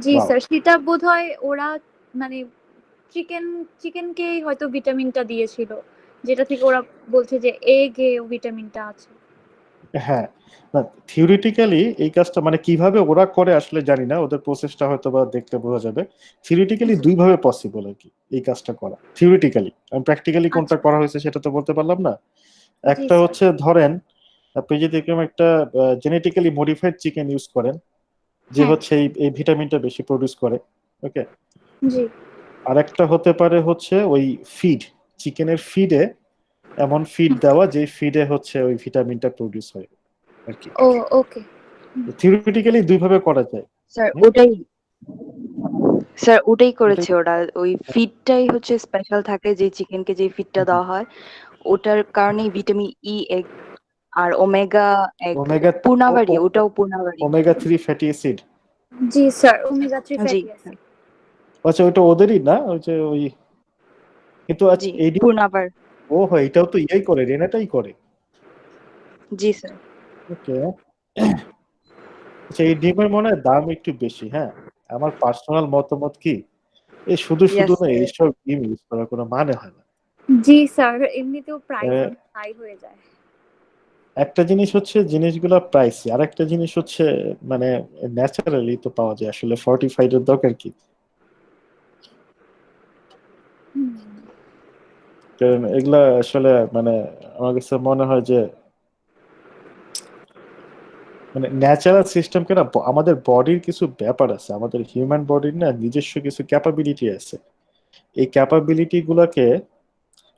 জি ওয়াও, স্যার, সেটা বোধহয় ওরা মানে চিকেন চিকেনকেই হয়তো ভিটামিনটা দিয়েছিল, যেটা থেকে ওরা বলছে যে এগে ভিটামিনটা আছে। হ্যাঁ, না, থিওরিটিক্যালি এই কাজটা মানে কিভাবে ওরা করে আসলে জানি না, ওদের প্রসেসটা হয়তো বা দেখলে বোঝা যাবে। থিওরিটিক্যালি জি দুই ভাবে পসিবল আর কি এই কাজটা করা, থিওরিটিক্যালি। প্র্যাকটিক্যালি কোনটা আচ্ছা। করা হয়েছে সেটা তো বলতে পারলাম না। জি একটা স্যার। হচ্ছে ধরেন আপনি যদি এরকম একটা জেনেটিক্যালি মডিফাইড চিকেন ইউজ করেন, যে হ্যাঁ। হচ্ছে এই ভিটামিনটা বেশি প্রডিউস করে, ওকে। জি। আর একটা হতে পারে হচ্ছে ওই ফিড, চিকেনের ফিডে এমন ফিড দেওয়া যে ফিডে হচ্ছে ওই ভিটামিনটা প্রডিউস হয় আর কি। ও ওকে। থিওরিটিক্যালি দুই ভাবে করা যায়। স্যার হুম, ওটাই স্যার ওটাই ওটাই। করেছে ওরা, ওই ফিডটাই হচ্ছে স্পেশাল থাকে, যে চিকেনকে যে ফিডটা দেওয়া হয় ওটার কারণেই ভিটামিন ই এক আর ওমেগা এক ওমেগা পূর্ণাবাড়ি, ওটাও পূর্ণাবাড়ি। Omega 3 fatty acid. জি স্যার, ওমেগা 3 জি ফ্যাটি অ্যাসিড। আচ্ছা, ওইটা ওদেরই না, ওই যে ওই, কিন্তু আচ্ছা জি এই পূর্ণাবার। ও হয় এটাও তো ইয়াই করে, রেনাটাই করে। জি স্যার। ওকে, আচ্ছা, এই ডিমের মনে হয় দাম একটু বেশি, হ্যাঁ। আমার পার্সোনাল মতামত কি, এই শুধু শুধু ইয়েস না স্যার। এইসব ডিম ইউজ করার কোনো মানে হয় না। জি স্যার, এমনিতেও প্রাইস আহ, অনেক হাই হয়ে যায়। একটা জিনিস হচ্ছে জিনিসগুলো প্রাইসি, আর একটা জিনিস হচ্ছে মানে ন্যাচারালি তো পাওয়া যায়, আসলে ফর্টিফাইড এর দরকার কি? হুম। কারণ এগুলা আসলে মানে আমার কাছে মনে হয় যে মানে ন্যাচারাল সিস্টেমকে না, আমাদের বডির কিছু ব্যাপার আছে, আমাদের হিউম্যান বডির না নিজস্ব কিছু ক্যাপাবিলিটি আছে। এই ক্যাপাবিলিটি গুলাকে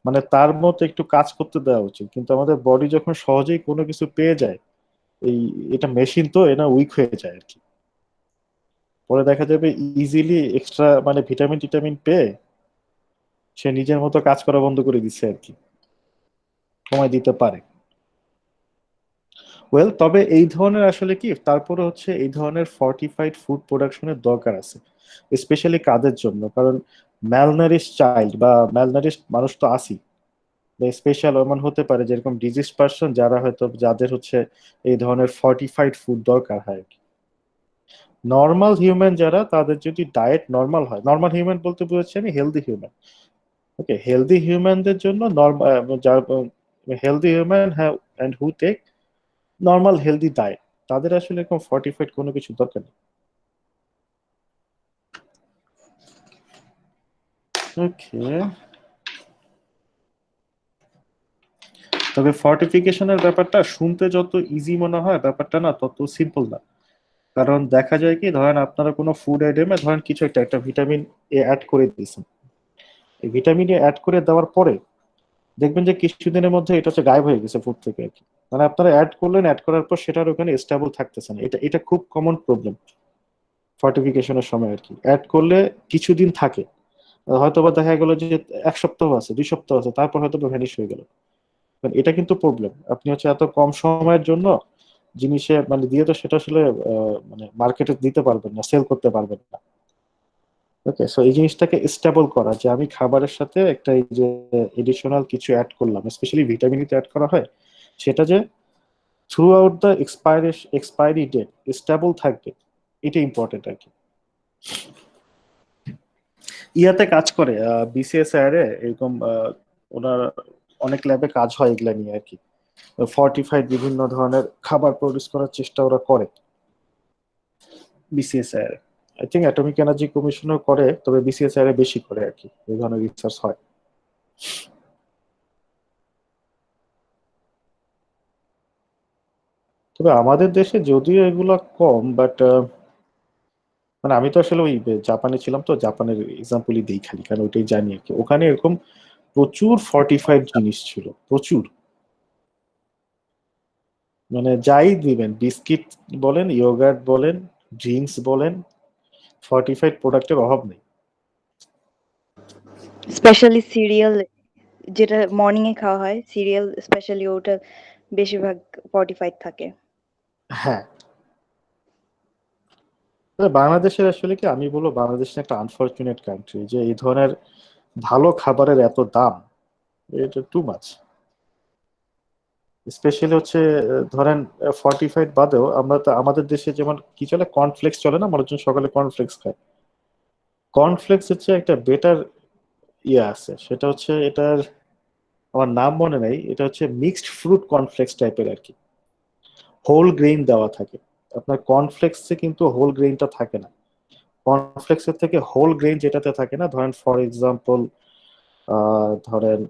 মানে তার মতো একটু কাজ করতে দেওয়া উচিত। কিন্তু আমাদের বডি যখন সহজেই কোনো কিছু পেয়ে যায়, এই এটা মেশিন তো এনা উইক হয়ে যায় আর কি। পরে দেখা যাবে ইজিলি এক্সট্রা মানে ভিটামিন টিটামিন পেয়ে সে নিজের মতো কাজ করা বন্ধ করে দিচ্ছে আর কি, সময় দিতে পারে। ওয়েল, তবে এই ধরনের আসলে কি তারপরে হচ্ছে এই ধরনের ফর্টিফাইড ফুড প্রোডাকশনের দরকার আছে, স্পেশালি কাদের জন্য, কারণ ম্যালনারিশ চাইল্ড বা ম্যালনারিশ মানুষ তো আসি, বা স্পেশাল এমন হতে পারে যেরকম ডিজিজ পার্সন, যারা হয়তো যাদের হচ্ছে এই ধরনের ফর্টিফাইড ফুড দরকার হয়। নর্মাল হিউম্যান যারা, তাদের যদি ডায়েট নর্মাল হয়, নর্মাল হিউম্যান বলতে বোঝাচ্ছি আমি হেলদি হিউম্যান, ওকে, হেলদি হিউম্যানদের জন্য যার হেলদি হিউম্যান হ্যাঁ and who take normal healthy diet, তাদের আসলে এরকম ফর্টিফাইড কোনো কিছু দরকার নেই। ওকে, তবে ফর্টিফিকেশনের ব্যাপারটা শুনতে যত ইজি মনে হয়, ব্যাপারটা না তত সিম্পল না। কারণ দেখা যায় কি, ধরেন আপনারা কোনো ফুড আইটেমে ধরেন কিছু একটা একটা ভিটামিন এ অ্যাড করে দিয়েছেন, এই ভিটামিন এ অ্যাড করে দেওয়ার পরে দেখবেন যে কিছুদিনের মধ্যে এটা হচ্ছে গায়েব হয়ে গেছে ফুড থেকে আর কি। মানে আপনারা অ্যাড করলেন, অ্যাড করার পর সেটার ওখানে স্টেবল থাকতেছে না, এটা এটা খুব কমন প্রবলেম। ফর্টিফিকেশনের সময় আর কি। অ্যাড করলে কিছুদিন থাকে, হয়তো বা দেখা গেল যে 1 সপ্তাহ আছে, 2 সপ্তাহ আছে, তারপর হয়তো ভ্যানিশ হয়ে গেল। এটা কিন্তু প্রবলেম। আপনি হচ্ছে এত কম সময়ের জন্য জিনিসে মানে দিয়ে তো সেটা আসলে মানে মার্কেটে দিতে পারবেন না, সেল করতে পারবেন না। ওকে, সো এই জিনিসটাকে স্টেবল করা, যে আমি খাবারের সাথে একটা এই যে এডিশনাল কিছু অ্যাড করলাম, স্পেশালি ভিটামিন অ্যাড করা হয়, সেটা যে throughout the expiry date stable থাকবে, এটা ইম্পর্টেন্ট আর কি। ইয়াতে কাজ করে বিসিএসআই এ এরকম ওনার অনেক ল্যাবে কাজ হয় এগুলা নিয়ে আর কি। ফর্টিফাইড বিভিন্ন ধরনের খাবার প্রডিউস করার চেষ্টা ওরা করে বিসিএসআই এর। আই থিঙ্ক অ্যাটমিক এনার্জি কমিশনও করে, তবে বিসিএসআই এর বেশি করে আর কি, এই ধরনের রিসার্চ হয়। তবে আমাদের দেশে যদিও এগুলো কম, বাট মানে আমি তো আসলে ওই জাপানে ছিলাম, তো জাপানের এক্সাম্পলই দিই খালি, কারণ ওইটাই জানি আর কি। ওখানে এরকম প্রচুর ফর্টিফাইড জিনিস ছিল, প্রচুর। মানে যাই দিবেন, বিস্কিট বলেন, ইয়োগার্ট বলেন, ড্রিঙ্কস বলেন, ফর্টিফাইড প্রোডাক্টের অভাব নেই। স্পেশালি সিরিয়াল, যেটা মর্নিং এ খাওয়া হয় সিরিয়াল, স্পেশালি ওটা বেশিরভাগ ফর্টিফাইড থাকে। হ্যাঁ, তবে বাংলাদেশের আসলে কি আমি বলবো, বাংলাদেশ একটা আনফরচুনেট কান্ট্রি, যে এই ধরনের ভালো খাবারের এত দাম, এটা টু মাচ। স্পেশালি হচ্ছে ধরেন ফর্টিফাইড বাদেও আমরা তো আমাদের দেশে যেমন কি চলে, কর্নফ্লেক্স চলে না, মানুষজন সকালে কর্নফ্লেক্স খায়। কর্নফ্লেক্স হচ্ছে একটা বেটার ইয়ে আছে, সেটা হচ্ছে এটার আমার নাম মনে নাই, এটা হচ্ছে মিক্সড ফ্রুট কর্নফ্লেক্স টাইপের আর কি, হোল গ্রেইন দেওয়া থাকে। আপনার কর্নফ্লেক্সে কিন্তু হোল গ্রেইনটা থাকে না। কর্নফ্লেক্সের থেকে হোল গ্রেইন যেটাতে থাকে না, ধরেন ফর এক্সাম্পল ধরেন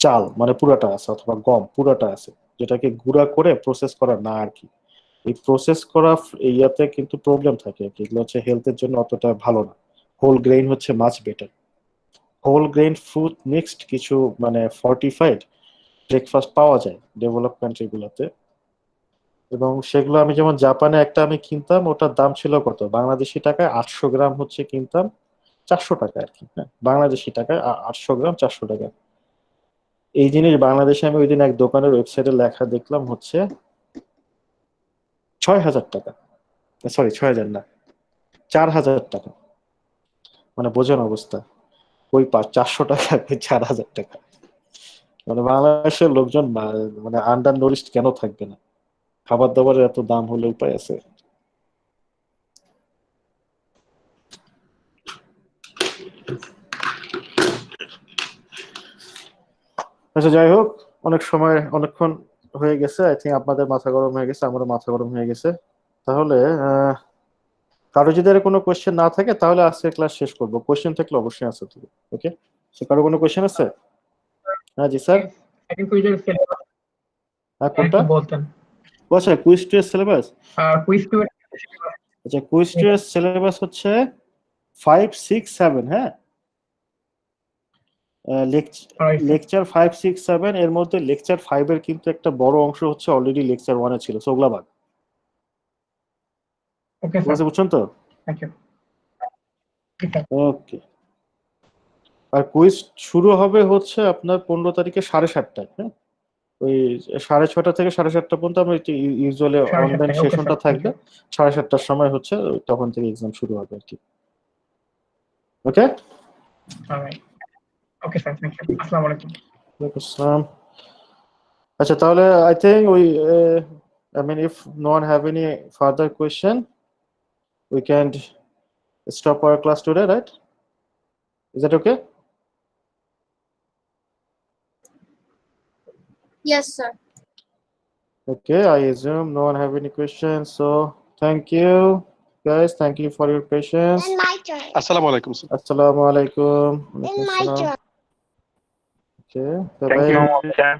চাল মানে পুরাটা আছে, অথবা গম পুরাটা আছে, যেটাকে গুঁড়া করে প্রসেস করা না আর কি। এই প্রসেস করা ইয়াতে কিন্তু প্রবলেম থাকে আর কি, এগুলো হচ্ছে হেলথের জন্য অতটা ভালো না। হোল গ্রেইন হচ্ছে মাছ better. Whole grain fruit mixed কিছু মানে ফর্টিফাইড ব্রেকফাস্ট পাওয়া যায় ডেভেলপ কান্ট্রি গুলোতে। এবং সেগুলো আমি যেমন জাপানে একটা আমি কিনতাম, ওটার দাম ছিল কত, বাংলাদেশি টাকায় 800 গ্রাম হচ্ছে কিনতাম 400 টাকা আর কি। হ্যাঁ, বাংলাদেশি টাকায় 800 গ্রাম 400 টাকা। এই জিনিস বাংলাদেশে আমি ওই দিন এক দোকানের ওয়েবসাইটে লেখা দেখলাম হচ্ছে 6,000 টাকা। সরি, 6,000 না, 4,000 টাকা। মানে বোঝেন অবস্থা, ওই 400 টাকা 4,000 টাকা। মানে বাংলাদেশের লোকজন মানে আন্ডার নরিশড কেন থাকবে না? খাবার দাবারের এত দাম হলে উপায় আছে? আচ্ছা, যাই হোক, অনেক সময় অনেকক্ষণ হয়ে গেছে। আই থিঙ্ক আপনাদের মাথা গরম হয়ে গেছে, আমারও মাথা গরম হয়ে গেছে। তাহলে কারো যদি আর কোনো কোয়েশ্চেন না থাকে তাহলে আজকের ক্লাস শেষ করবো। কোয়েশ্চেন থাকলে অবশ্যই আছে তুমি। ওকে, কারো কোনো কোয়েশ্চেন আছে? হ্যাঁ জি স্যার। সেকেন্ড কুইজের সিলেবাস হ্যাঁ, কোনটা? একটু বলতেন। আচ্ছা, কুইজ টু এর সিলেবাস। কুইজ টু আচ্ছা, কুইজ টু এর সিলেবাস হচ্ছে 5, 6, 7। হ্যাঁ, লেকচার 5, 6, 7 এর মধ্যে লেকচার 5 এর কিন্তু একটা বড় অংশ হচ্ছে অলরেডি লেকচার 1 এ ছিল, সোগলা বাদ। ওকে ঠিক স্যার, আছে, বুঝছেন তো? Thank you. ওকে, আর কুইজ শুরু হবে হচ্ছে আপনার 15 তারিখে 7:30টায়। হ্যাঁ, ওই 6:30 থেকে 7:30 পর্যন্ত আমরা ইউজুয়ালি অনলাইন 7:30 ওকে সেশনটা স্যার, থ্যাংক থাকবে। ইউ। 7:30টার সময় হচ্ছে তখন থেকে এক্সাম শুরু হবে আর কি। Okay, alright, okay sir, thank you. আসসালামু আলাইকুম। আসসালাম। আচ্ছা, তাহলে I think we I mean, if no one have any further question, we can stop our class today, right? Is that okay? Yes, sir. Okay, I assume no one have any questions. So thank you, guys. Thank you for your patience. Then my turn. আসসালামু আলাইকুম sir. Assalamu alaikum. Then my turn. Okay, bye thank bye. You sir.